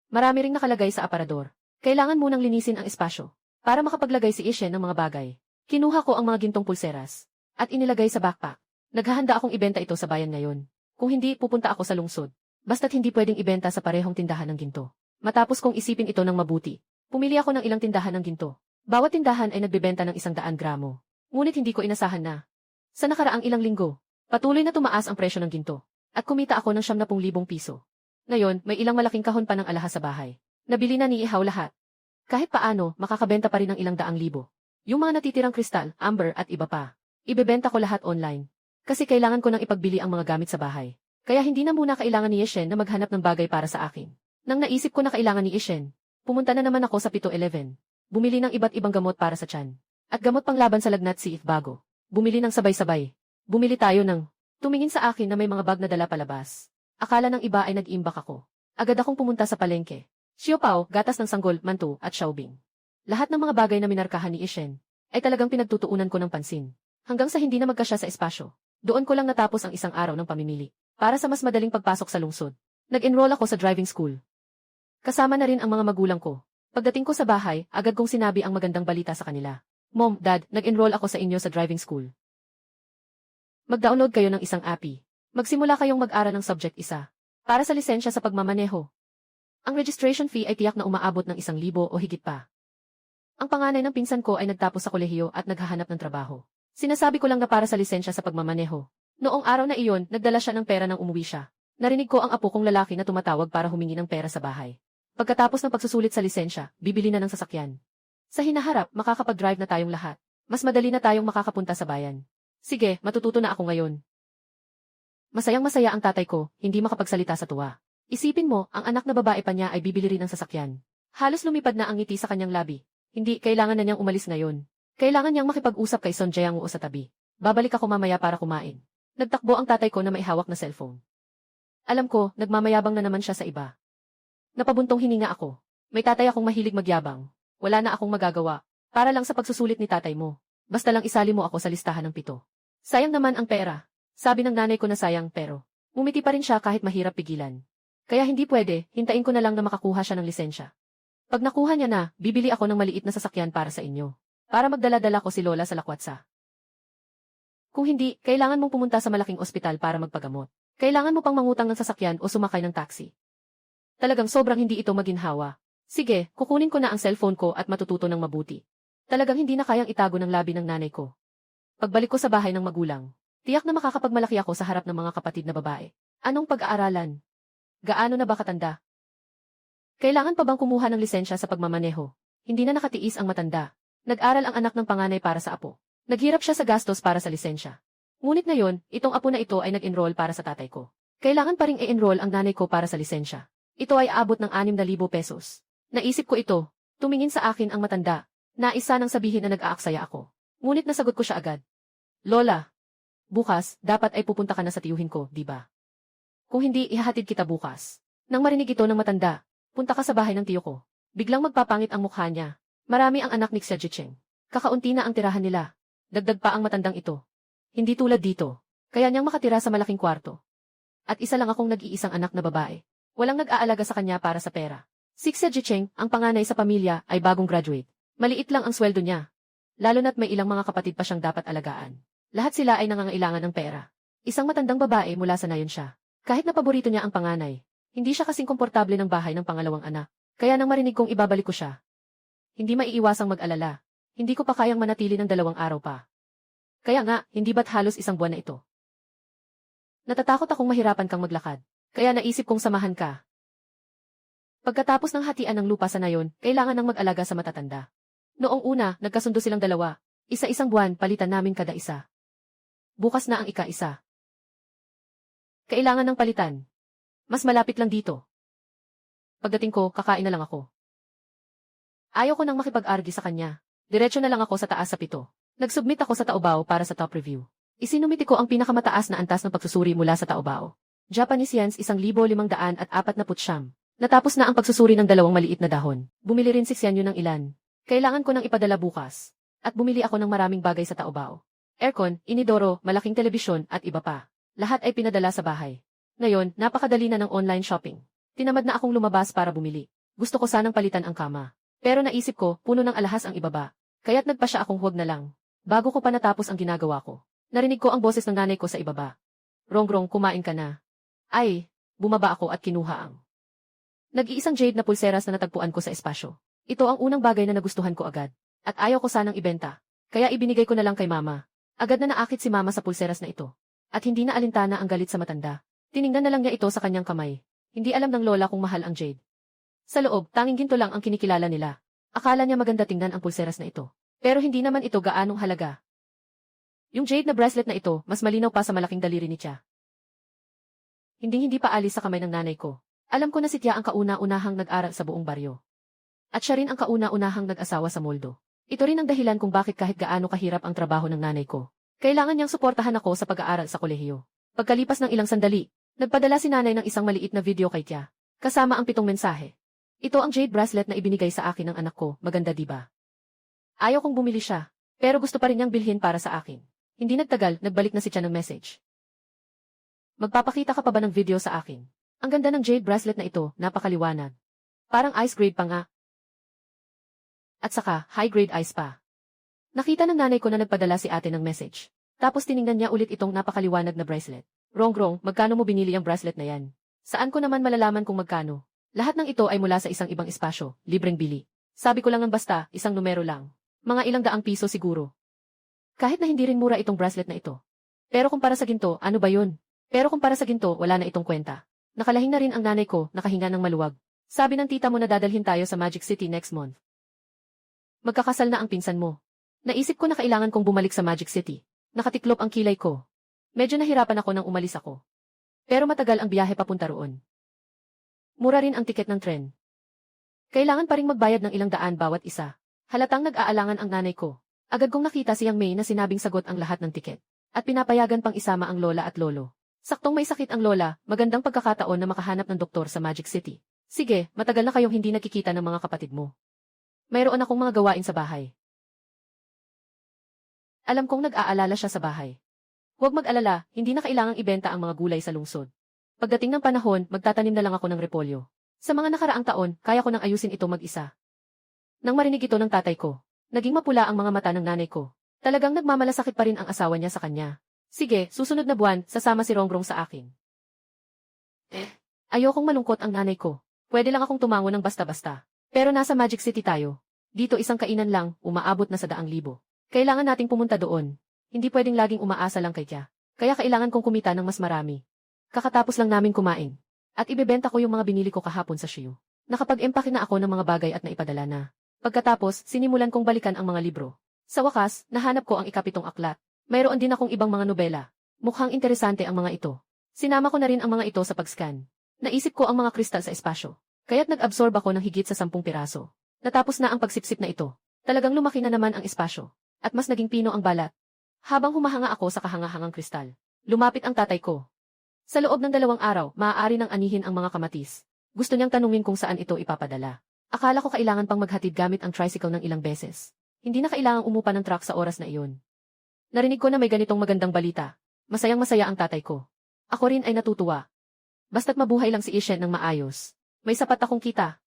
S1: Marami ring nakalagay sa aparador. Kailangan munang linisin ang espasyo. Para makapaglagay si Ishen ng mga bagay. Kinuha ko ang mga gintong pulseras. At inilagay sa backpack. Naghahanda akong ibenta ito sa bayan ngayon. Kung hindi, pupunta ako sa lungsod. Basta't hindi pwedeng ibenta sa parehong tindahan ng ginto. Matapos kong isipin ito ng mabuti, pumili ako ng ilang tindahan ng ginto. Bawat tindahan ay nagbebenta ng 100 gramo. Ngunit hindi ko inasahan na. Sa nakaraang ilang linggo, patuloy na tumaas ang presyo ng ginto. At kumita ako ng 70,000 piso. Ngayon, may ilang malaking kahon pa ng alahas sa bahay. Nabili na ni Ihaw lahat. Kahit paano, makakabenta pa rin ng ilang daang libo. Yung mga natitirang kristal, amber at iba pa. Ibebenta ko lahat online. Kasi kailangan ko nang ipagbili ang mga gamit sa bahay. Kaya hindi na muna kailangan ni Yeshen na maghanap ng bagay para sa akin. Nang naisip ko na kailangan ni Yeshen, pumunta na naman ako sa 7-Eleven. Bumili ng iba't ibang gamot para sa tiyan. At gamot panglaban sa lagnat si if bago. Bumili ng sabay-sabay. Bumili tayo ng tumingin sa akin na may mga bag na dala palabas. Akala ng iba ay nag-iimbak ako. Agad akong pumunta sa palengke. Siopaw, gatas ng sanggol, mantu, at xiaobing. Lahat ng mga bagay na minarkahan ni Yeshen ay talagang pinagtutuunan ko ng pansin. Hanggang sa hindi na magkasya sa espasyo. Doon ko lang natapos ang isang araw ng pamimili. Para sa mas madaling pagpasok sa lungsod. Nag-enroll ako sa driving school. Kasama na rin ang mga magulang ko. Pagdating ko sa bahay, agad kong sinabi ang magandang balita sa kanila. Mom, Dad, nag-enroll ako sa inyo sa driving school. Mag-download kayo ng isang API. Magsimula kayong mag-aral ng subject isa. Para sa lisensya sa pagmamaneho. Ang registration fee ay tiyak na umaabot ng 1,000 o higit pa. Ang panganay ng pinsan ko ay nagtapos sa kolehiyo at naghahanap ng trabaho. Sinasabi ko lang na para sa lisensya sa pagmamaneho. Noong araw na iyon, nagdala siya ng pera nang umuwi siya. Narinig ko ang apo kong lalaki na tumatawag para humingi ng pera sa bahay. Pagkatapos ng pagsusulit sa lisensya, bibili na ng sasakyan. Sa hinaharap, makakapag-drive na tayong lahat. Mas madali na tayong makakapunta sa bayan. Sige, matututo na ako ngayon. Masayang-masaya ang tatay ko, hindi makapagsalita sa tuwa. Isipin mo, ang anak na babae pa niya ay bibili rin ng sasakyan. Halos lumipad na ang ngiti sa kanyang labi. Hindi, kailangan na niyang umalis ngayon. Kailangan niyang makipag-usap kay Son Jae-ang sa tabi. Babalik ako mamaya para kumain. Nagtakbo ang tatay ko na may hawak na cellphone. Alam ko, nagmamayabang na naman siya sa iba. Napabuntong hininga ako. May tatay akong mahilig magyabang. Wala na akong magagawa. Para lang sa pagsusulit ni tatay mo. Basta lang isali mo ako sa listahan ng 7. Sayang naman ang pera. Sabi ng nanay ko na sayang pero. Umiti pa rin siya kahit mahirap pigilan. Kaya hindi pwede, hintayin ko na lang na makakuha siya ng lisensya. Pag nakuha niya na, bibili ako ng maliit na sasakyan para sa inyo. Para magdala-dala ko si Lola sa Lakwatsa. Kung hindi, kailangan mong pumunta sa malaking ospital para magpagamot. Kailangan mo pang mangutang ng sasakyan o sumakay ng taxi. Talagang sobrang hindi ito maginhawa. Sige, kukunin ko na ang cellphone ko at matututo ng mabuti. Talagang hindi na kayang itago ng labi ng nanay ko. Pagbalik ko sa bahay ng magulang, tiyak na makakapagmalaki ako sa harap ng mga kapatid na babae. Anong pag-aaralan? Gaano na ba katanda? Kailangan pa bang kumuha ng lisensya sa pagmamaneho? Hindi na nakatiis ang matanda. Nag-aral ang anak ng panganay para sa apo. Naghirap siya sa gastos para sa lisensya. Ngunit ngayon, itong apo na ito ay nag-enroll para sa tatay ko. Kailangan pa ring i-enroll ang nanay ko para sa lisensya. Ito ay aabot ng 6,000 pesos. Naisip ko ito. Tumingin sa akin ang matanda. Nais sanang sabihin na nag-aaksaya ako. Ngunit nasagot ko siya agad. Lola, bukas, dapat ay pupunta ka na sa tiyuhin ko, di ba? Kung hindi, ihahatid kita bukas. Nang marinig ito ng matanda, punta ka sa bahay ng tiyo ko. Biglang magpapangit ang mukha niya. Marami ang anak ni Xia Jicheng. Kakaunti na ang tirahan nila. Dagdag pa ang matandang ito. Hindi tulad dito. Kaya niyang makatira sa malaking kwarto. At isa lang akong nag-iisang anak na babae. Walang nag-aalaga sa kanya para sa pera. Si Xia Jicheng, ang panganay sa pamilya, ay bagong graduate. Maliit lang ang sweldo niya. Lalo na't may ilang mga kapatid pa siyang dapat alagaan. Lahat sila ay nangangailangan ng pera. Isang matandang babae mula sa nayon siya. Kahit na paborito niya ang panganay, hindi siya kasing komportable ng bahay ng pangalawang anak. Kaya nang marinig kong ibabalik ko siya, hindi maiiwasang mag-alala. Hindi ko pa kayang manatili ng 2 araw pa. Kaya nga, hindi ba't halos 1 buwan na ito? Natatakot akong mahirapan kang maglakad. Kaya naisip kong samahan ka. Pagkatapos ng hatian ng lupa sa nayon, kailangan ng mag-alaga sa matatanda. Noong una, nagkasundo silang 2. Isa-isang buwan, palitan namin kada isa. Bukas na ang ika-isa. Kailangan ng palitan. Mas malapit lang dito. Pagdating ko, kakain na lang ako. Ayaw ko nang makipag-argue sa kanya. Diretso na lang ako sa taas sa 7. Nag-submit ako sa Taobao para sa top review. Isinumiti ko ang pinakamataas na antas ng pagsusuri mula sa Taobao. Japanese yens 1,549. Natapos na ang pagsusuri ng 2 maliit na dahon. Bumili rin si Xianyu ng ilan. Kailangan ko nang ipadala bukas. At bumili ako ng maraming bagay sa Taobao. Aircon, inidoro, malaking telebisyon at iba pa. Lahat ay pinadala sa bahay. Ngayon, napakadali na ng online shopping. Tinamad na akong lumabas para bumili. Gusto ko sanang palitan ang kama. Pero naisip ko, puno ng alahas ang ibaba. Kaya't nagpa siya akong huwag na lang. Bago ko pa natapos ang ginagawa ko. Narinig ko ang boses ng nanay ko sa ibaba. Rongrong, kumain ka na. Ay, bumaba ako at kinuha ang nag-iisang jade na pulseras na natagpuan ko sa espasyo. Ito ang unang bagay na nagustuhan ko agad. At ayaw ko sanang ibenta. Kaya ibinigay ko na lang kay mama. Agad na naakit si mama sa pulseras na ito. At hindi na alintana ang galit sa matanda. Tiningnan na lang niya ito sa kanyang kamay. Hindi alam ng lola kung mahal ang jade. Sa loob, tanging ginto lang ang kinikilala nila. Akala niya maganda tingnan ang pulseras na ito. Pero hindi naman ito gaanong halaga. Yung jade na bracelet na ito, mas malinaw pa sa malaking daliri ni Chia. hindi pa alis sa kamay ng nanay ko. Alam ko na si Tia ang kauna-unahang nag-aral sa buong baryo. At siya rin ang kauna-unahang nag-asawa sa Moldo. Ito rin ang dahilan kung bakit kahit gaano kahirap ang trabaho ng nanay ko, kailangan niyang suportahan ako sa pag-aaral sa kolehiyo. Pagkalipas ng ilang sandali, nagpadala si nanay ng isang maliit na video kay Tia, kasama ang 7 mensahe. Ito ang jade bracelet na ibinigay sa akin ng anak ko, maganda diba? Ayaw kong bumili siya, pero gusto pa rin niyang bilhin para sa akin. Hindi nagtagal, nagbalik na si Tia ng message. Magpapakita ka pa ba ng video sa akin? Ang ganda ng jade bracelet na ito, napakaliwanag. Parang ice grade pa nga. At saka, high grade ice pa. Nakita ng nanay ko na nagpadala si ate ng message. Tapos tiningnan niya ulit itong napakaliwanag na bracelet. Rongrong, magkano mo binili ang bracelet na yan? Saan ko naman malalaman kung magkano? Lahat ng ito ay mula sa isang ibang espasyo, libreng bili. Sabi ko lang ng basta, isang numero lang. Mga ilang daang piso siguro. Kahit na hindi rin mura itong bracelet na ito. Pero kung para sa ginto, ano ba yun? Pero kung para sa ginto, wala na itong kwenta. Nakalahing na rin ang nanay ko, nakahinga ng maluwag. Sabi ng tita mo na dadalhin tayo sa Magic City next month. Magkakasal na ang pinsan mo. Naisip ko na kailangan kong bumalik sa Magic City. Nakatiklop ang kilay ko. Medyo nahirapan ako nang umalis ako. Pero matagal ang biyahe papunta roon. Mura rin ang tiket ng tren. Kailangan pa ring magbayad ng ilang daan bawat isa. Halatang nag-aalangan ang nanay ko. Agad kong nakita si Yang May na sinabing sagot ang lahat ng tiket. At pinapayagan pang isama ang lola at lolo. Saktong may sakit ang lola, magandang pagkakataon na makahanap ng doktor sa Magic City. Sige, matagal na kayong hindi nakikita ng mga kapatid mo. Mayroon akong mga gawain sa bahay. Alam kong nag-aalala siya sa bahay. Huwag mag-alala, hindi na kailangang ibenta ang mga gulay sa lungsod. Pagdating ng panahon, magtatanim na lang ako ng repolyo. Sa mga nakaraang taon, kaya ko nang ayusin ito mag-isa. Nang marinig ito ng tatay ko, naging mapula ang mga mata ng nanay ko. Talagang nagmamalasakit pa rin ang asawa niya sa kanya. Sige, susunod na buwan, sasama si Rongrong sa akin. Ayokong malungkot ang nanay ko. Pwede lang akong tumango ng basta-basta. Pero nasa Magic City tayo. Dito isang kainan lang, umaabot na sa 100,000. Kailangan nating pumunta doon. Hindi pwedeng laging umaasa lang kay Tia. Kaya kailangan kong kumita ng mas marami. Kakatapos lang namin kumain. At ibebenta ko yung mga binili ko kahapon sa Shiyu. Nakapag-empake na ako ng mga bagay at naipadala na. Pagkatapos, sinimulan kong balikan ang mga libro. Sa wakas, nahanap ko ang ika-7 aklat. Mayroon din akong ibang mga nobela. Mukhang interesante ang mga ito. Sinama ko na rin ang mga ito sa pag-scan. Naisip ko ang mga kristal sa espasyo. Kaya't nag-absorb ako ng higit sa 10 piraso. Natapos na ang pagsipsip na ito. Talagang lumaki na naman ang espasyo. At mas naging pino ang balat. Habang humahanga ako sa kahangahangang kristal, lumapit ang tatay ko. Sa loob ng 2 araw, maaari nang anihin ang mga kamatis. Gusto niyang tanungin kung saan ito ipapadala. Akala ko kailangan pang maghatid gamit ang tricycle ng ilang beses. Hindi na kailangang umupa ng truck sa oras na iyon. Narinig ko na may ganitong magandang balita. Masayang-masaya ang tatay ko. Ako rin ay natutuwa. Basta't mabuhay lang si Ishen ng maayos. May sapat akong kita.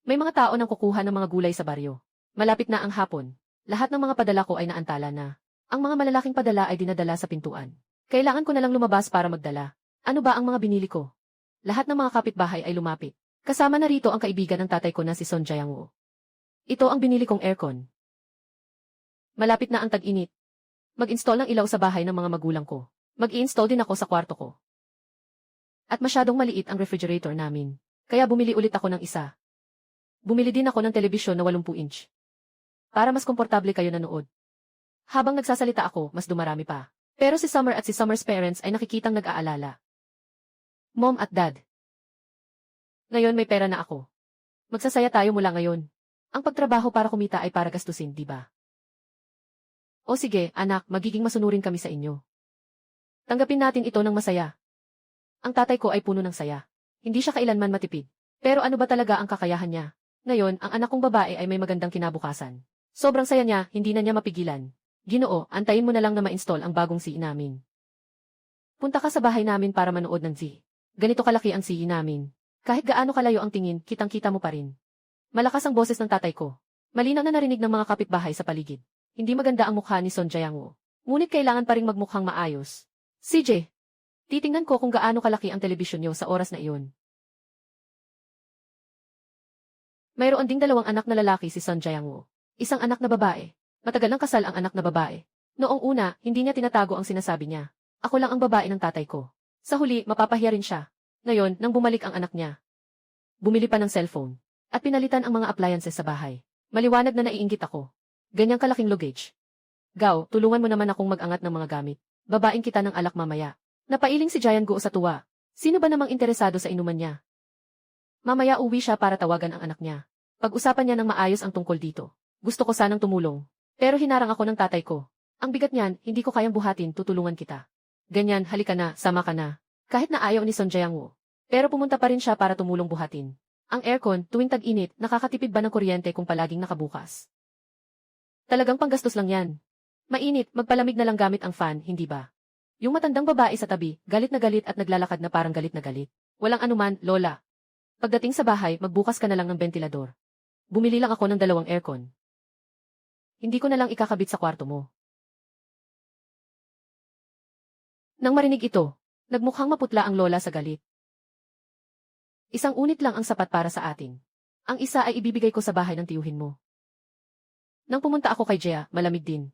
S1: May mga tao nang kukuha ng mga gulay sa baryo. Malapit na ang hapon. Lahat ng mga padala ko ay naantala na. Ang mga malalaking padala ay dinadala sa pintuan. Kailangan ko na lang lumabas para magdala. Ano ba ang mga binili ko? Lahat ng mga kapitbahay ay lumapit. Kasama na rito ang kaibigan ng tatay ko na si Son Jae-woo. Ito ang binili kong aircon. Malapit na ang tag-init. Mag-install ng ilaw sa bahay ng mga magulang ko. Mag-i-install din ako sa kwarto ko. At masyadong maliit ang refrigerator namin. Kaya bumili ulit ako ng isa. Bumili din ako ng telebisyon na 80-inch. Para mas komportable kayo nanood. Habang nagsasalita ako, mas dumarami pa. Pero si Summer at si Summer's parents ay nakikitang nag-aalala. Mom at Dad. Ngayon may pera na ako. Magsasaya tayo mula ngayon. Ang pagtrabaho para kumita ay para gastusin, di ba? O sige, anak, magiging masunurin kami sa inyo. Tanggapin natin ito ng masaya. Ang tatay ko ay puno ng saya. Hindi siya kailanman matipid. Pero ano ba talaga ang kakayahan niya? Ngayon, ang anak kong babae ay may magandang kinabukasan. Sobrang saya niya, hindi na niya mapigilan. Ginoo, antayin mo na lang na ma-install ang bagong CE namin. Punta ka sa bahay namin para manood ng Z. Ganito kalaki ang CE namin. Kahit gaano kalayo ang tingin, kitang-kita mo pa rin. Malakas ang boses ng tatay ko. Malinaw na narinig ng mga kapitbahay sa paligid. Hindi maganda ang mukha ni Son Jae-woo. Ngunit kailangan pa ring magmukhang maayos. CJ, titingnan ko kung gaano kalaki ang telebisyon niyo sa oras na iyon. Mayroon ding 2 anak na lalaki si Son Jae-woo. Isang anak na babae. Matagal nang kasal ang anak na babae. Noong una, hindi niya tinatago ang sinasabi niya. Ako lang ang babae ng tatay ko. Sa huli, mapapahiya rin siya. Ngayon, nang bumalik ang anak niya. Bumili pa ng cellphone. At pinalitan ang mga appliances sa bahay. Maliwanag na naiinggit ako. Ganyang kalaking luggage. Gaw, tulungan mo naman akong mag-angat ng mga gamit. Babaing kita ng alak mamaya. Napailing si Giant Go sa tuwa. Sino ba namang interesado sa inuman niya? Mamaya uwi siya para tawagan ang anak niya. Pag-usapan niya ng maayos ang tungkol dito. Gusto ko sanang tumulong. Pero hinarang ako ng tatay ko. Ang bigat niyan, hindi ko kayang buhatin, tutulungan kita. Ganyan, halika na, sama ka na. Kahit na ayaw ni Son Jae-woo. Pero pumunta pa rin siya para tumulong buhatin. Ang aircon, tuwing tag-init, nakakatipid ba ng kuryente kung palaging nakabukas? Talagang panggastos lang yan. Mainit, magpalamig na lang gamit ang fan, hindi ba? Yung matandang babae sa tabi, galit na galit at naglalakad na parang galit na galit. Walang anuman, Lola. Pagdating sa bahay, magbukas ka na lang ng bentilador. Bumili lang ako ng 2 aircon. Hindi ko na lang ikakabit sa kwarto mo. Nang marinig ito, nagmukhang maputla ang Lola sa galit. Isang unit lang ang sapat para sa atin. Ang isa ay ibibigay ko sa bahay ng tiyuhin mo. Nang pumunta ako kay Jea, malamig din.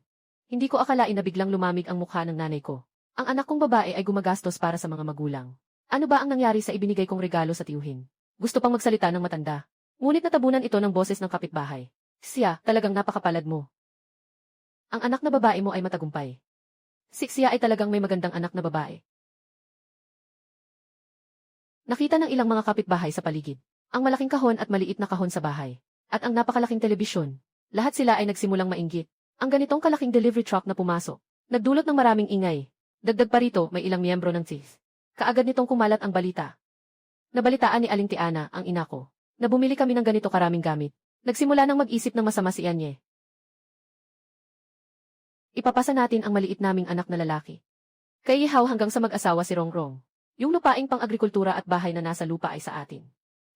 S1: Hindi ko akalain na biglang lumamig ang mukha ng nanay ko. Ang anak kong babae ay gumagastos para sa mga magulang. Ano ba ang nangyari sa ibinigay kong regalo sa tiyuhin? Gusto pang magsalita ng matanda. Ngunit natabunan ito ng boses ng kapitbahay. Siya, talagang napakapalad mo. Ang anak na babae mo ay matagumpay. Siya ay talagang may magandang anak na babae. Nakita ng ilang mga kapitbahay sa paligid. Ang malaking kahon at maliit na kahon sa bahay. At ang napakalaking telebisyon. Lahat sila ay nagsimulang mainggit. Ang ganitong kalaking delivery truck na pumasok. Nagdulot ng maraming ingay. Dagdag pa rito, may ilang miyembro ng TIF. Kaagad nitong kumalat ang balita. Nabalitaan ni Aling Tiana, ang ina ko, na bumili kami ng ganito karaming gamit. Nagsimula nang mag-isip ng masama si Anye. Ipapasa natin ang maliit naming anak na lalaki. Kay Ihaw hanggang sa mag-asawa si Rongrong. Yung lupaing pang-agrikultura at bahay na nasa lupa ay sa atin.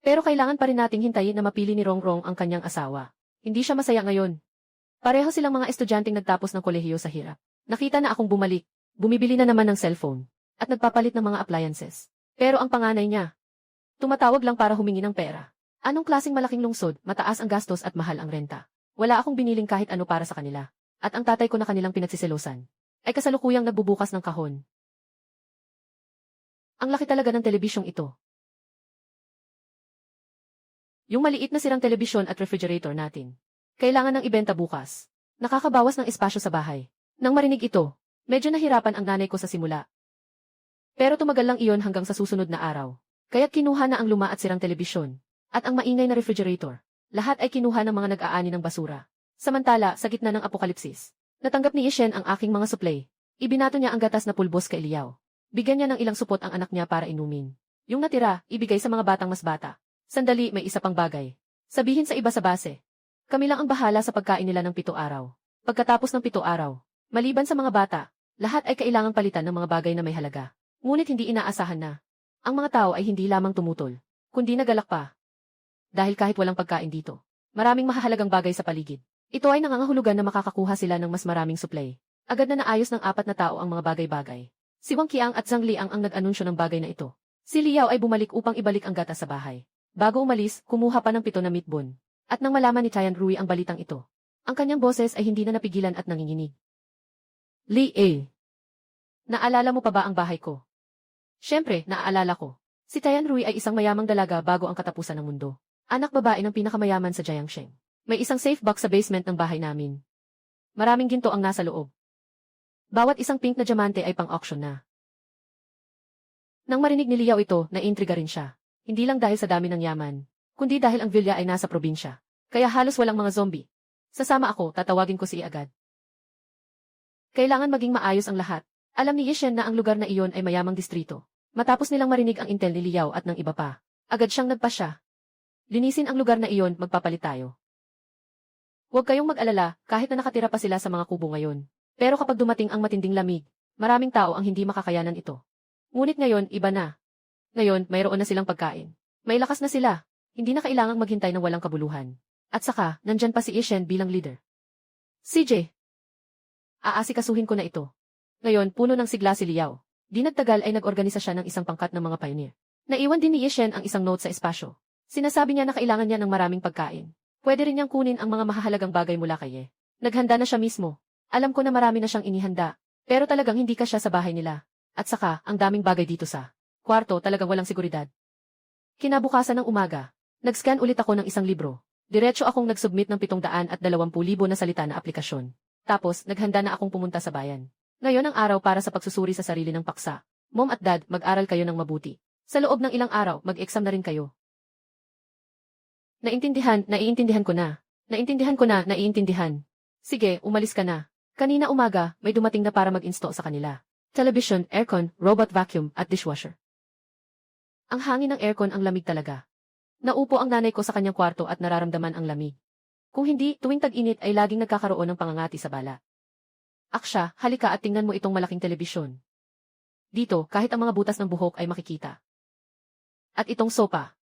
S1: Pero kailangan pa rin nating hintayin na mapili ni Rongrong ang kanyang asawa. Hindi siya masaya ngayon. Pareho silang mga estudyanteng nagtapos ng kolehiyo sa hirap. Nakita na akong bumalik. Bumibili na naman ng cellphone. At nagpapalit ng mga appliances. Pero ang panganay niya, tumatawag lang para humingi ng pera. Anong klaseng malaking lungsod, mataas ang gastos at mahal ang renta. Wala akong biniling kahit ano para sa kanila. At ang tatay ko na kanilang pinagsiselosan, ay kasalukuyang nagbubukas ng kahon. Ang laki talaga ng telebisyong ito. Yung maliit na sirang telebisyon at refrigerator natin. Kailangan ng ibenta bukas. Nakakabawas ng espasyo sa bahay. Nang marinig ito, medyo nahirapan ang nanay ko sa simula. Pero tumagal lang iyon hanggang sa susunod na araw. Kaya't kinuha na ang luma at sirang telebisyon. At ang maingay na refrigerator. Lahat ay kinuha ng mga nag-aani ng basura. Samantala, sa gitna ng apokalipsis, natanggap ni Ishen ang aking mga supply. Ibinato niya ang gatas na pulbos kay Liao. Bigyan niya ng ilang supot ang anak niya para inumin. Yung natira, ibigay sa mga batang mas bata. Sandali, may isa pang bagay. Sabihin sa iba sa base. Kami lang ang bahala sa pagkain nila ng 7 araw. Pagkatapos ng 7 araw, maliban sa mga bata, lahat ay kailangang palitan ng mga bagay na may halaga. Ngunit hindi inaasahan na. Ang mga tao ay hindi lamang tumutol, kundi nagalak pa. Dahil kahit walang pagkain dito, maraming mahahalagang bagay sa paligid. Ito ay nangangahulugan na makakakuha sila ng mas maraming supply. Agad na naayos ng 4 na tao ang mga bagay-bagay. Si Wang Qiang at Zhang Liang ang nag-anunsyo ng bagay na ito. Si Liao ay bumalik upang ibalik ang gatas sa bahay. Bago umalis, kumuha pa ng 7 na meatbone. At nang malaman ni Tian Rui ang balitang ito, ang kanyang boses ay hindi na napigilan at nanginginig. Li A. Naalala mo pa ba ang bahay ko? Siyempre, naaalala ko. Si Tian Rui ay isang mayamang dalaga bago ang katapusan ng mundo. Anak babae ng pinakamayaman sa Jiangsheng. May isang safe box sa basement ng bahay namin. Maraming ginto ang nasa loob. Bawat isang pink na diamante ay pang-auction na. Nang marinig ni Liao ito, naintriga rin siya. Hindi lang dahil sa dami ng yaman, kundi dahil ang villa ay nasa probinsya. Kaya halos walang mga zombie. Sasama ako, tatawagin ko si agad. Kailangan maging maayos ang lahat. Alam ni Yishen na ang lugar na iyon ay mayamang distrito. Matapos nilang marinig ang intel ni Liao at ng iba pa, agad siyang nagpasya. Linisin ang lugar na iyon, magpapalit tayo. Huwag kayong mag-alala, kahit na nakatira pa sila sa mga kubo ngayon. Pero kapag dumating ang matinding lamig, maraming tao ang hindi makakayanan ito. Ngunit ngayon, iba na. Ngayon, mayroon na silang pagkain. May lakas na sila. Hindi na kailangang maghintay ng walang kabuluhan. At saka, nandyan pa si Ishen bilang leader. CJ. Aasikasuhin ko na ito. Ngayon, puno ng sigla si Liao. Di nagtagal ay nag-organisa siya ng isang pangkat ng mga pioneer. Naiwan din ni Ishen ang isang note sa espasyo. Sinasabi niya na kailangan niya ng maraming pagkain. Pwede rin niyang kunin ang mga mahahalagang bagay mula kay Ye. Naghanda na siya mismo. Alam ko na marami na siyang inihanda. Pero talagang hindi ka siya sa bahay nila. At saka, ang daming bagay dito sa kwarto talagang walang seguridad. Kinabukasan ng umaga, nag-scan ulit ako ng isang libro. Diretso akong nag-submit ng 720,000 na salita na aplikasyon. Tapos, naghanda na akong pumunta sa bayan. Ngayon ang araw para sa pagsusuri sa sarili ng paksa. Mom at Dad, mag-aral kayo ng mabuti. Sa loob ng ilang araw, mag-exam na rin kayo. Naiintindihan ko na. Naiintindihan. Sige, umalis ka na. Kanina umaga, may dumating na para mag-install sa kanila. Television, aircon, robot vacuum, at dishwasher. Ang hangin ng aircon ang lamig talaga. Naupo ang nanay ko sa kanyang kwarto at nararamdaman ang lamig. Kung hindi, tuwing tag-init ay laging nagkakaroon ng pangangati sa bala. Aksya, halika at tingnan mo itong malaking telebisyon. Dito, kahit ang mga butas ng buhok ay makikita. At itong sopa.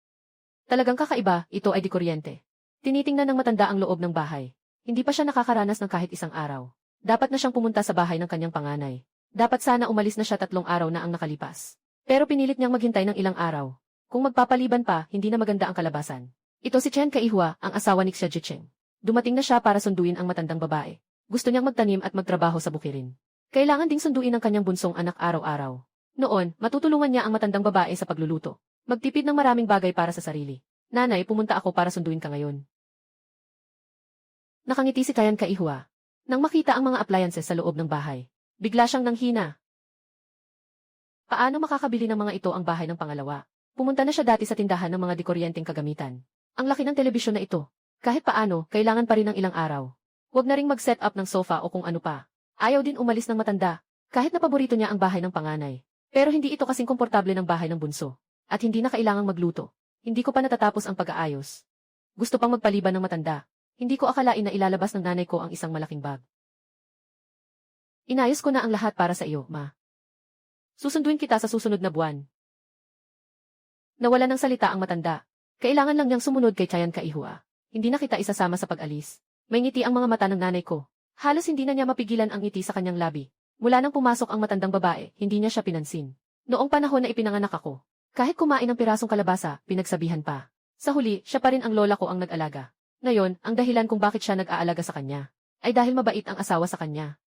S1: Talagang kakaiba, ito ay di kuryente. Tinitingnan ng matanda ang loob ng bahay. Hindi pa siya nakakaranas ng kahit isang araw. Dapat na siyang pumunta sa bahay ng kanyang panganay. Dapat sana umalis na siya 3 araw na ang nakalipas. Pero pinilit niyang maghintay ng ilang araw. Kung magpapaliban pa, hindi na maganda ang kalabasan. Ito si Chen Kaihua, ang asawa ni Xia Jicheng. Dumating na siya para sunduin ang matandang babae. Gusto niyang magtanim at magtrabaho sa bukirin. Kailangan ding sunduin ang kanyang bunsong anak araw-araw. Noon, matutulungan niya ang matandang babae sa pagluluto. Magtipid ng maraming bagay para sa sarili. Nanay, pumunta ako para sunduin ka ngayon. Nakangiti si Chen Kaihua. Nang makita ang mga appliances sa loob ng bahay, bigla siyang nanghina. Paano makakabili ng mga ito ang bahay ng pangalawa? Pumunta na siya dati sa tindahan ng mga dikuryenteng kagamitan. Ang laki ng telebisyon na ito. Kahit paano, kailangan pa rin ng ilang araw. Huwag na ring mag-set up ng sofa o kung ano pa. Ayaw din umalis ng matanda, kahit na paborito niya ang bahay ng panganay. Pero hindi ito kasing komportable ng bahay ng bunso. At hindi na kailangang magluto. Hindi ko pa natatapos ang pag-aayos. Gusto pang magpaliban ng matanda. Hindi ko akalain na ilalabas ng nanay ko ang isang malaking bag. Inayos ko na ang lahat para sa iyo, ma. Susunduin kita sa susunod na buwan. Nawala ng salita ang matanda. Kailangan lang niyang sumunod kay Chen Kaihua. Hindi na kita isasama sa pag-alis. May ngiti ang mga mata ng nanay ko. Halos hindi na niya mapigilan ang ngiti sa kanyang labi. Mula nang pumasok ang matandang babae, hindi niya siya pinansin. Noong panahon na ipinanganak ako, kahit kumain ng pirasong kalabasa, pinagsabihan pa. Sa huli, siya pa rin ang lola ko ang nag-alaga. Ngayon, ang dahilan kung bakit siya nag-aalaga sa kanya, ay dahil mabait ang asawa sa kanya.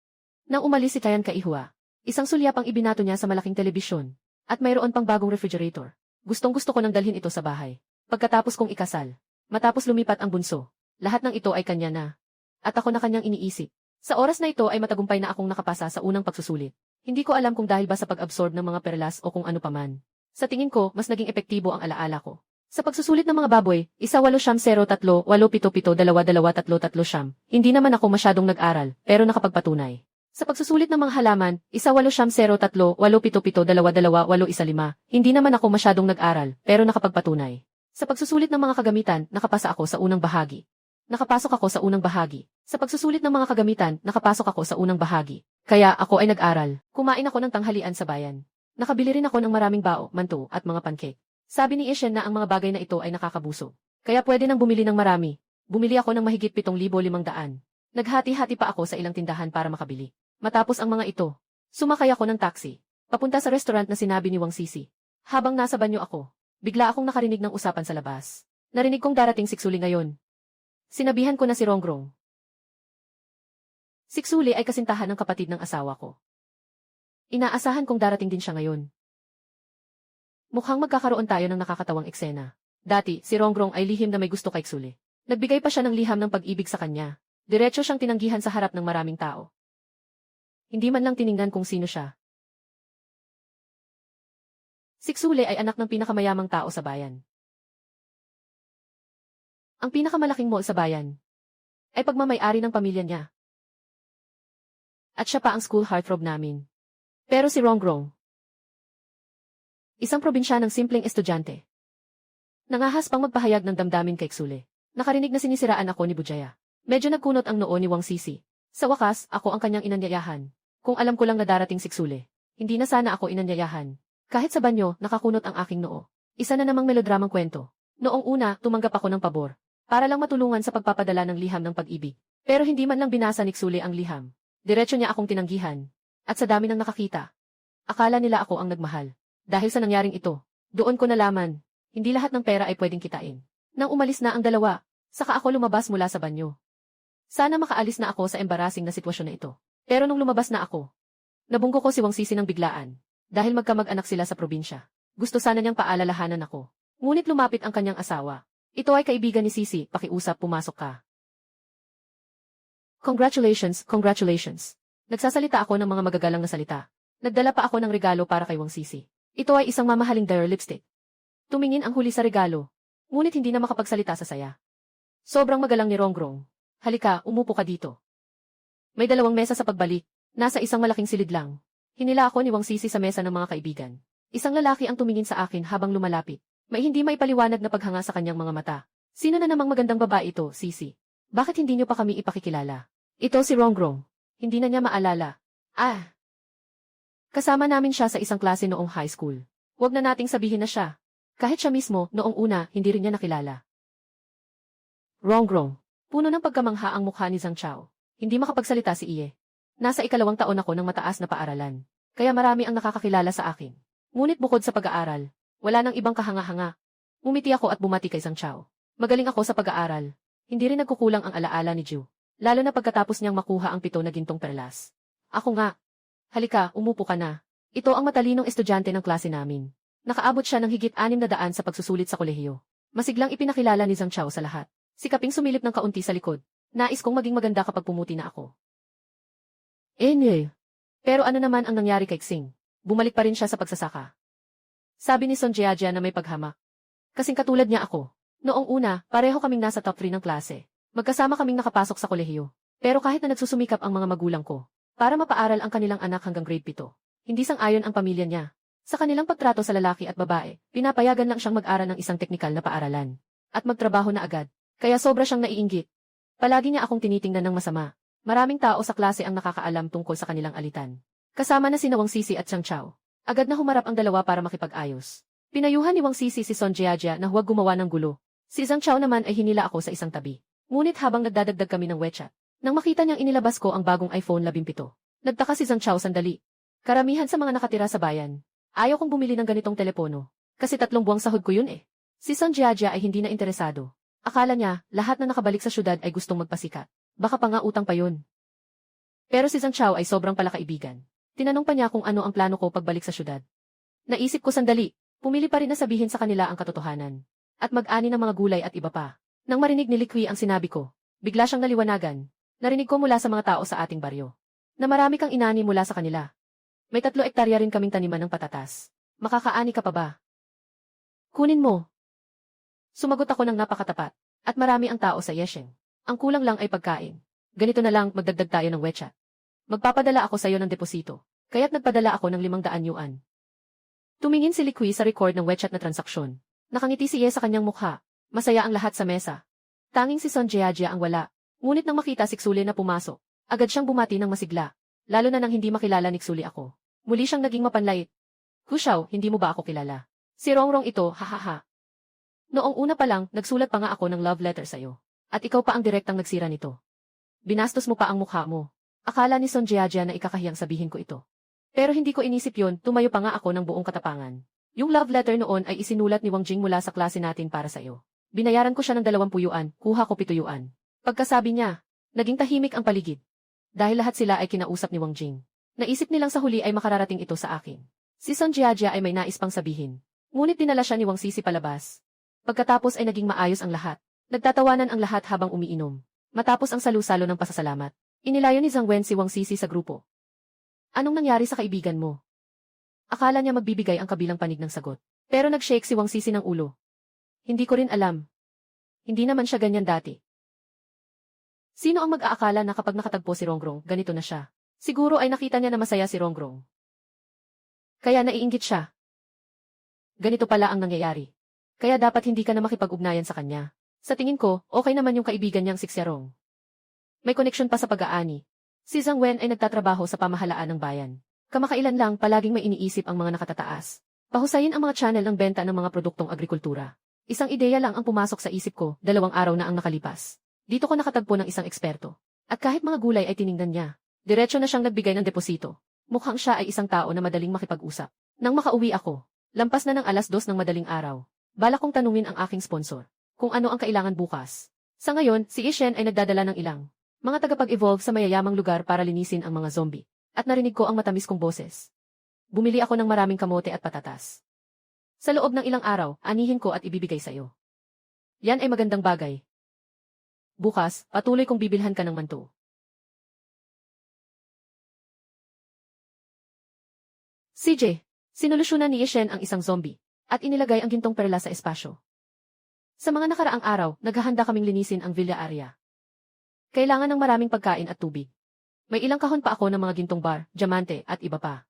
S1: Nang umalis si Chen Kaihua, isang sulyap ang ibinato niya sa malaking telebisyon, at mayroon pang bagong refrigerator. Gustong-gusto ko nang dalhin ito sa bahay. Pagkatapos kong ikasal, matapos lumipat ang bunso, lahat ng ito ay kanya na. At ako na kanyang iniisip. Sa oras na ito ay matagumpay na akong nakapasa sa unang pagsusulit. Hindi ko alam kung dahil ba sa pag-absorb ng mga perlas o kung ano paman. Sa tingin ko, mas naging epektibo ang alaala ko. Sa pagsusulit ng mga baboy, 1-8-0-3-8-7-2-2-2-3-3 hindi naman ako masyadong nag-aral, pero nakapagpatunay. Sa pagsusulit ng mga halaman, 1-8-0-3-8-2-2-8-1-5, hindi naman ako masyadong nag-aral, pero nakapagpatunay. Sa pagsusulit ng mga kagamitan, nakapasa ako sa unang bahagi. Nakapasok ako sa unang bahagi. Sa pagsusulit ng mga kagamitan, nakapasok ako sa unang bahagi. Kaya ako ay nag-aral. Kumain ako ng tanghalian sa bayan. Nakabili rin ako ng maraming bao, manto, at mga pancake. Sabi ni Ishen na ang mga bagay na ito ay nakakabusog. Kaya pwede nang bumili ng marami. Bumili ako ng mahigit 7,500. Naghati-hati pa ako sa ilang tindahan para makabili. Matapos ang mga ito, sumakay ako ng taxi. Papunta sa restaurant na sinabi ni Wang Sisi. Habang nasa banyo ako, bigla akong nakarinig ng usapan sa labas. Narinig kong darating si Xuli ngayon. Sinabihan ko na si Rongrong. Si Xuli ay kasintahan ng kapatid ng asawa ko. Inaasahan kong darating din siya ngayon. Mukhang magkakaroon tayo ng nakakatawang eksena. Dati, si Rongrong ay lihim na may gusto kay Xuli. Nagbigay pa siya ng liham ng pag-ibig sa kanya. Diretso siyang tinanggihan sa harap ng maraming tao. Hindi man lang tiningnan kung sino siya. Si Xuli ay anak ng pinakamayamang tao sa bayan. Ang pinakamalaking mall sa bayan ay pagmamay-ari ng pamilya niya. At siya pa ang school heartthrob namin. Pero si Rongrong, isang probinsyanang simpleng estudyante. Nangahas pang magpahayag ng damdamin kay Xuli. Nakarinig na sinisiraan ako ni Bujaya. Medyo nagkunot ang noo ni Wang Sisi. Sa wakas, ako ang kanyang inanyayahan. Kung alam ko lang na darating si Xuli, hindi na sana ako inanyayahan. Kahit sa banyo, nakakunot ang aking noo. Isa na namang melodramang kwento. Noong una, tumanggap ako ng pabor. Para lang matulungan sa pagpapadala ng liham ng pag-ibig. Pero hindi man lang binasa ni Xuli ang liham. Diretso niya akong tinanggihan. At sa dami ng nakakita, akala nila ako ang nagmahal. Dahil sa nangyaring ito, doon ko nalaman, hindi lahat ng pera ay pwedeng kitain. Nang umalis na ang dalawa, saka ako lumabas mula sa banyo. Sana makaalis na ako sa embarrassing na sitwasyon na ito. Pero nung lumabas na ako, nabunggo ko si Wang Sisi ng biglaan. Dahil magkamag-anak sila sa probinsya. Gusto sana niyang paalalahanan ako. Ngunit lumapit ang kanyang asawa. Ito ay kaibigan ni Sisi, pakiusap, pumasok ka. Congratulations. Nagsasalita ako ng mga magagalang na salita. Nagdala pa ako ng regalo para kay Wang Sisi. Ito ay isang mamahaling Dior lipstick. Tumingin ang huli sa regalo, ngunit hindi na makapagsalita sa saya. Sobrang magalang ni Rongrong. Halika, umupo ka dito. May dalawang mesa sa pagbalik, nasa isang malaking silid lang. Hinila ako ni Wang Sisi sa mesa ng mga kaibigan. Isang lalaki ang tumingin sa akin habang lumalapit. May hindi maipaliwanag na paghanga sa kanyang mga mata. Sino na namang magandang babae ito, Sisi? Bakit hindi niyo pa kami ipakikilala? Ito si Rongrong. Hindi na niya maalala. Kasama namin siya sa isang klase noong high school. Huwag na nating sabihin na siya. Kahit siya mismo, noong una, hindi rin niya nakilala. Rongrong. Puno ng pagkamangha ang mukha ni Zhang Chao. Hindi makapagsalita si Iye. Nasa 2 taon ako ng mataas na paaralan. Kaya marami ang nakakakilala sa akin. Ngunit bukod sa pag-aaral, wala nang ibang kahanga-hanga. Umiti ako at bumati kay Zhang Chao. Magaling ako sa pag-aaral. Hindi rin nagkukulang ang alaala ni Ju. Lalo na pagkatapos niyang makuha ang 7 na gintong perlas. Ako nga. Halika, umupo ka na. Ito ang matalinong estudyante ng klase namin. Nakaabot siya ng higit 600 sa pagsusulit sa kolehiyo. Masiglang ipinakilala ni Zhang Chao sa lahat. Sikaping sumilip ng kaunti sa likod. Nais kong maging maganda kapag pumuti na ako. Pero ano naman ang nangyari kay Xing? Bumalik pa rin siya sa pagsasaka. Sabi ni Son Jiajia na may paghamak. Kasing katulad niya ako. Noong una, pareho kaming nasa top 3 ng klase. Magkasama kaming nakapasok sa kolehiyo. Pero kahit na nagsusumikap ang mga magulang ko, para mapaaral ang kanilang anak hanggang grade 7, hindi sang-ayon ang pamilya niya. Sa kanilang pagtrato sa lalaki at babae, pinapayagan lang siyang mag-aral ng isang teknikal na paaralan. At magtrabaho na agad. Kaya sobra siyang naiinggit. Palagi niya akong tinitingnan ng masama. Maraming tao sa klase ang nakakaalam tungkol sa kanilang alitan. Kasama na sina Wang Sisi at Zhang Chao. Agad na humarap ang dalawa para makipag-ayos. Pinayuhan ni Wang Sisi si Son Jiajia na huwag gumawa ng gulo. Si Zhang Chao naman ay hinila ako sa isang tabi. Ngunit habang nagdadagdag kami ng WeChat, nang makita niyang inilabas ko ang bagong iPhone 17, nagtaka si Zhang Chao sandali. Karamihan sa mga nakatira sa bayan, ayaw kong bumili ng ganitong telepono. Kasi 3 buwang sahod ko yun eh. Si Son Jiajia ay hindi na interesado. Akala niya, lahat na nakabalik sa syudad ay gustong magpasikat. Baka pa nga utang pa yun. Pero si Zhang Chao ay sobrang palakaibigan. Tinanong pa niya kung ano ang plano ko pagbalik sa syudad. Naisip ko sandali, pumili pa rin na sabihin sa kanila ang katotohanan. At mag-ani ng mga gulay at iba pa. Nang marinig ni Liqui ang sinabi ko, bigla siyang naliwanagan. Narinig ko mula sa mga tao sa ating baryo. Na marami kang inani mula sa kanila. May 3 ektarya rin kaming taniman ng patatas. Makakaani ka pa ba? Kunin mo. Sumagot ako ng napakatapat. At marami ang tao sa Yesheng. Ang kulang lang ay pagkain. Ganito na lang, magdagdag tayo ng WeChat. Magpapadala ako sa iyo ng deposito. Kaya't nagpadala ako ng 500 yuan. Tumingin si Liqui sa record ng WeChat na transaksyon. Nakangiti si Ye sa kanyang mukha. Masaya ang lahat sa mesa. Tanging si Son Jiajia ang wala. Ngunit nang makita si Xuli na pumasok, agad siyang bumati ng masigla. Lalo na nang hindi makilala ni Xuli ako. Muli siyang naging mapanlait. Hu Xiao, hindi mo ba ako kilala? Si Rongrong ito, hahaha. Noong una pa lang, nagsulat pa nga ako ng love letter sa'yo. At ikaw pa ang direktang nagsira nito. Binastos mo pa ang mukha mo. Akala ni Son Jiajia na ikakahiyang sabihin ko ito. Pero hindi ko inisip yon, tumayo pa nga ako ng buong katapangan. Yung love letter noon ay isinulat ni Wang Jing mula sa klase natin para sa'yo. Binayaran ko siya ng 20 yuan, kuha ko 7 yuan. Pagkasabi niya, naging tahimik ang paligid. Dahil lahat sila ay kinausap ni Wang Jing. Naisip nilang sa huli ay makararating ito sa akin. Si Son Jiajia ay may nais pang sabihin. Ngunit dinala siya ni Wang Sisi palabas. Pagkatapos ay naging maayos ang lahat. Nagtatawanan ang lahat habang umiinom. Matapos ang salu-salo ng pasasalamat, inilayo ni Zhang Wen si Wang Sisi sa grupo. Anong nangyari sa kaibigan mo? Akala niya magbibigay ang kabilang panig ng sagot. Pero nag-shake si Wang Sisi ng ulo. Hindi ko rin alam. Hindi naman siya ganyan dati. Sino ang mag-aakala na kapag nakatagpo si Rongrong, ganito na siya? Siguro ay nakita niya na masaya si Rongrong. Kaya naiinggit siya. Ganito pala ang nangyayari. Kaya dapat hindi ka na makipag-ugnayan sa kanya. Sa tingin ko, okay naman yung kaibigan niyang si Xiarong. May koneksyon pa sa pag-aani. Si Zhang Wen ay nagtatrabaho sa pamahalaan ng bayan. Kamakailan lang palaging may iniisip ang mga nakatataas. Pahusayin ang mga channel ng benta ng mga produktong agrikultura. Isang ideya lang ang pumasok sa isip ko, 2 araw na ang nakalipas. Dito ko nakatagpo ng isang eksperto. At kahit mga gulay ay tiningnan niya, diretso na siyang nagbigay ng deposito. Mukhang siya ay isang tao na madaling makipag-usap. Nang makauwi ako, lampas na ng 2:00 ng madaling araw. Balak kong tanungin ang aking sponsor kung ano ang kailangan bukas. Sa ngayon, si Ishen ay nagdadala ng ilang mga tagapag-evolve sa mayayamang lugar para linisin ang mga zombie. At narinig ko ang matamis kong boses. Bumili ako ng maraming kamote at patatas. Sa loob ng ilang araw, anihin ko at ibibigay sa iyo. Yan ay magandang bagay. Bukas, patuloy kong bibilhan ka ng manto. CJ, Sinolusyonan ni Ishen ang isang zombie, at inilagay ang gintong perla sa espasyo. Sa mga nakaraang araw, naghahanda kaming linisin ang villa area. Kailangan ng maraming pagkain at tubig. May ilang kahon pa ako ng mga gintong bar, diamante, at iba pa.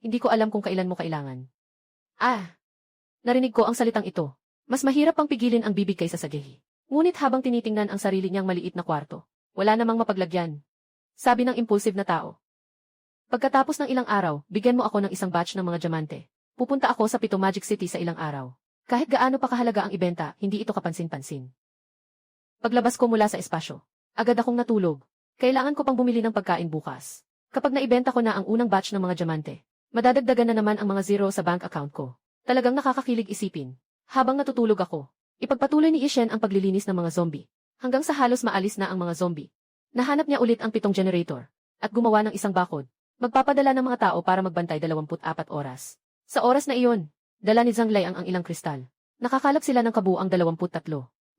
S1: Hindi ko alam kung kailan mo kailangan. Narinig ko ang salitang ito. Mas mahirap pang pigilin ang bibig kaysa sa gehi. Ngunit habang tinitingnan ang sarili niyang maliit na kwarto, wala namang mapaglagyan. Sabi ng impulsive na tao. Pagkatapos ng ilang araw, bigyan mo ako ng isang batch ng mga diamante. Pupunta ako sa Pito Magic City sa ilang araw. Kahit gaano pa kahalaga ang ibenta, hindi ito kapansin-pansin. Paglabas ko mula sa espasyo, agad akong natulog. Kailangan ko pang bumili ng pagkain bukas. Kapag naibenta ko na ang unang batch ng mga diamante, madadagdagan na naman ang mga zero sa bank account ko. Talagang nakakakilig isipin. Habang natutulog ako, ipagpatuloy ni Ishen ang paglilinis ng mga zombie. Hanggang sa halos maalis na ang mga zombie. Nahanap niya ulit ang 7 generator, at gumawa ng isang bakod. Magpapadala ng mga tao para magbantay 24 oras. Sa oras na iyon, dala ni Zhang Lei ang ilang kristal. Nakakalap sila ng kabuang 23.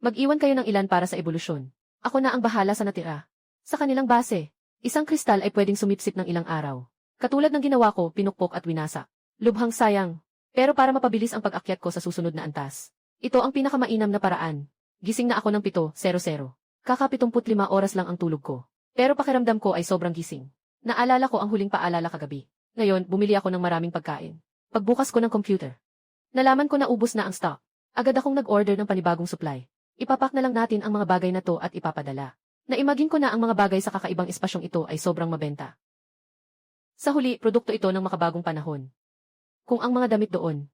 S1: Mag-iwan kayo ng ilan para sa ebolusyon. Ako na ang bahala sa natira. Sa kanilang base, isang kristal ay pwedeng sumipsip ng ilang araw. Katulad ng ginawa ko, pinukpok at winasak. Lubhang sayang. Pero para mapabilis ang pag-akyat ko sa susunod na antas. Ito ang pinakamainam na paraan. Gising na ako ng 7:00. Kaka 75 oras lang ang tulog ko. Pero pakiramdam ko ay sobrang gising. Naalala ko ang huling paalala kagabi. Ngayon, bumili ako ng maraming pagkain. Pagbukas ko ng computer, nalaman ko na ubos na ang stock. Agad akong nag-order ng panibagong supply. Ipapak na lang natin ang mga bagay na to at ipapadala. Naimagine ko na ang mga bagay sa kakaibang espasyong ito ay sobrang mabenta. Sa huli, produkto ito ng makabagong panahon. Kung ang mga damit doon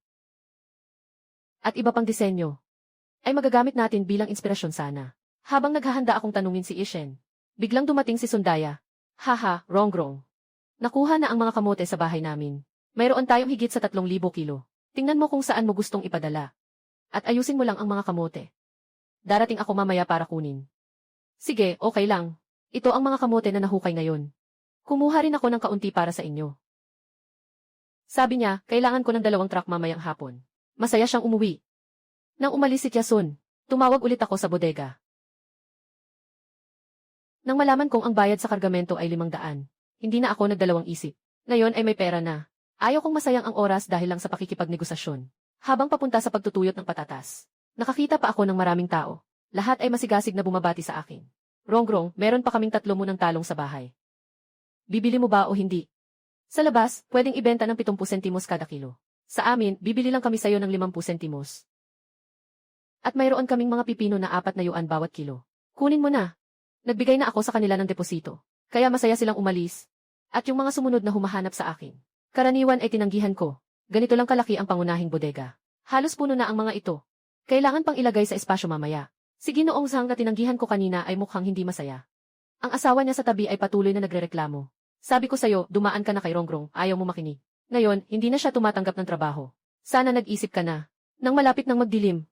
S1: at iba pang disenyo ay magagamit natin bilang inspirasyon sana. Habang naghahanda akong tanungin si Ishen, biglang dumating si Sundaya. Haha, Rongrong. Nakuha na ang mga kamote sa bahay namin. Mayroon tayong higit sa 3,000 kilo. Tingnan mo kung saan mo gustong ipadala. At ayusin mo lang ang mga kamote. Darating ako mamaya para kunin. Sige, okay lang. Ito ang mga kamote na nahukay ngayon. Kumuha rin ako ng kaunti para sa inyo. Sabi niya, kailangan ko ng 2 truck mamayang hapon. Masaya siyang umuwi. Nang umalis si Tiasun, tumawag ulit ako sa bodega. Nang malaman kong ang bayad sa kargamento ay 500, hindi na ako nagdalawang isip. Ngayon ay may pera na. Ayaw kong masayang ang oras dahil lang sa pakikipagnegosasyon. Habang papunta sa pagtutuyot ng patatas, nakakita pa ako ng maraming tao. Lahat ay masigasig na bumabati sa akin. Rongrong, meron pa kaming 3 munang talong sa bahay. Bibili mo ba o hindi? Sa labas, pwedeng ibenta ng 70 sentimos kada kilo. Sa amin, bibili lang kami sayo ng 50 sentimos. At mayroon kaming mga pipino na 4 na yuan bawat kilo. Kunin mo na. Nagbigay na ako sa kanila ng deposito. Kaya masaya silang umalis. At yung mga sumunod na humahanap sa akin, karaniwan ay tinanggihan ko. Ganito lang kalaki ang pangunahing bodega. Halos puno na ang mga ito. Kailangan pang ilagay sa espasyo mamaya. Si Ginoong Zhang na tinanggihan ko kanina ay mukhang hindi masaya. Ang asawa niya sa tabi ay patuloy na nagrereklamo. Sabi ko sayo, dumaan ka na kay Rongrong, ayaw mo makinig. Ngayon, hindi na siya tumatanggap ng trabaho. Sana nag-isip ka na. Nang malapit nang magdilim,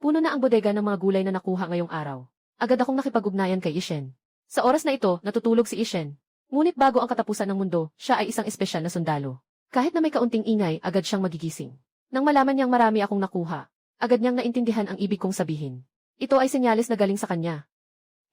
S1: puno na ang bodega ng mga gulay na nakuha ngayong araw. Agad akong nakipag-ugnayan kay Ishen. Sa oras na ito, natutulog si Ishen. Ngunit bago ang katapusan ng mundo, siya ay isang espesyal na sundalo. Kahit na may kaunting ingay, agad siyang magigising. Nang malaman niyang marami akong nakuha, agad niyang naintindihan ang ibig kong sabihin. Ito ay senyales na galing sa kanya.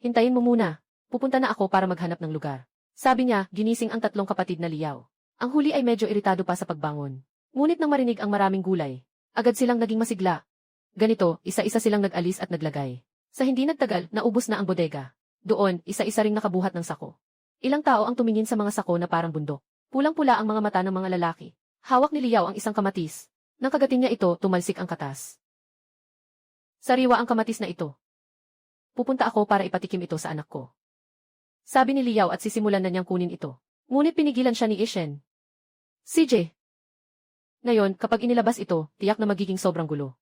S1: Hintayin mo muna. Pupunta na ako para maghanap ng lugar. Sabi niya, ginising ang 3 kapatid na Liao. Ang huli ay medyo iritado pa sa pagbangon. Ngunit nang marinig ang maraming gulay, agad silang naging masigla. Ganito, isa-isa silang nag-alis at naglagay. Sa hindi nagtagal, naubos na ang bodega. Doon, isa-isa ring nakabuhat ng sako. Ilang tao ang tumingin sa mga sako na parang bundok. Pulang-pula ang mga mata ng mga lalaki. Hawak ni Liao ang isang kamatis. Nang kagatin niya ito, tumalsik ang katas. Sariwa ang kamatis na ito. Pupunta ako para ipatikim ito sa anak ko. Sabi ni Liao at sisimulan na niyang kunin ito. Ngunit pinigilan siya ni Ishen. CJ. Ngayon, kapag inilabas ito, tiyak na magiging sobrang gulo.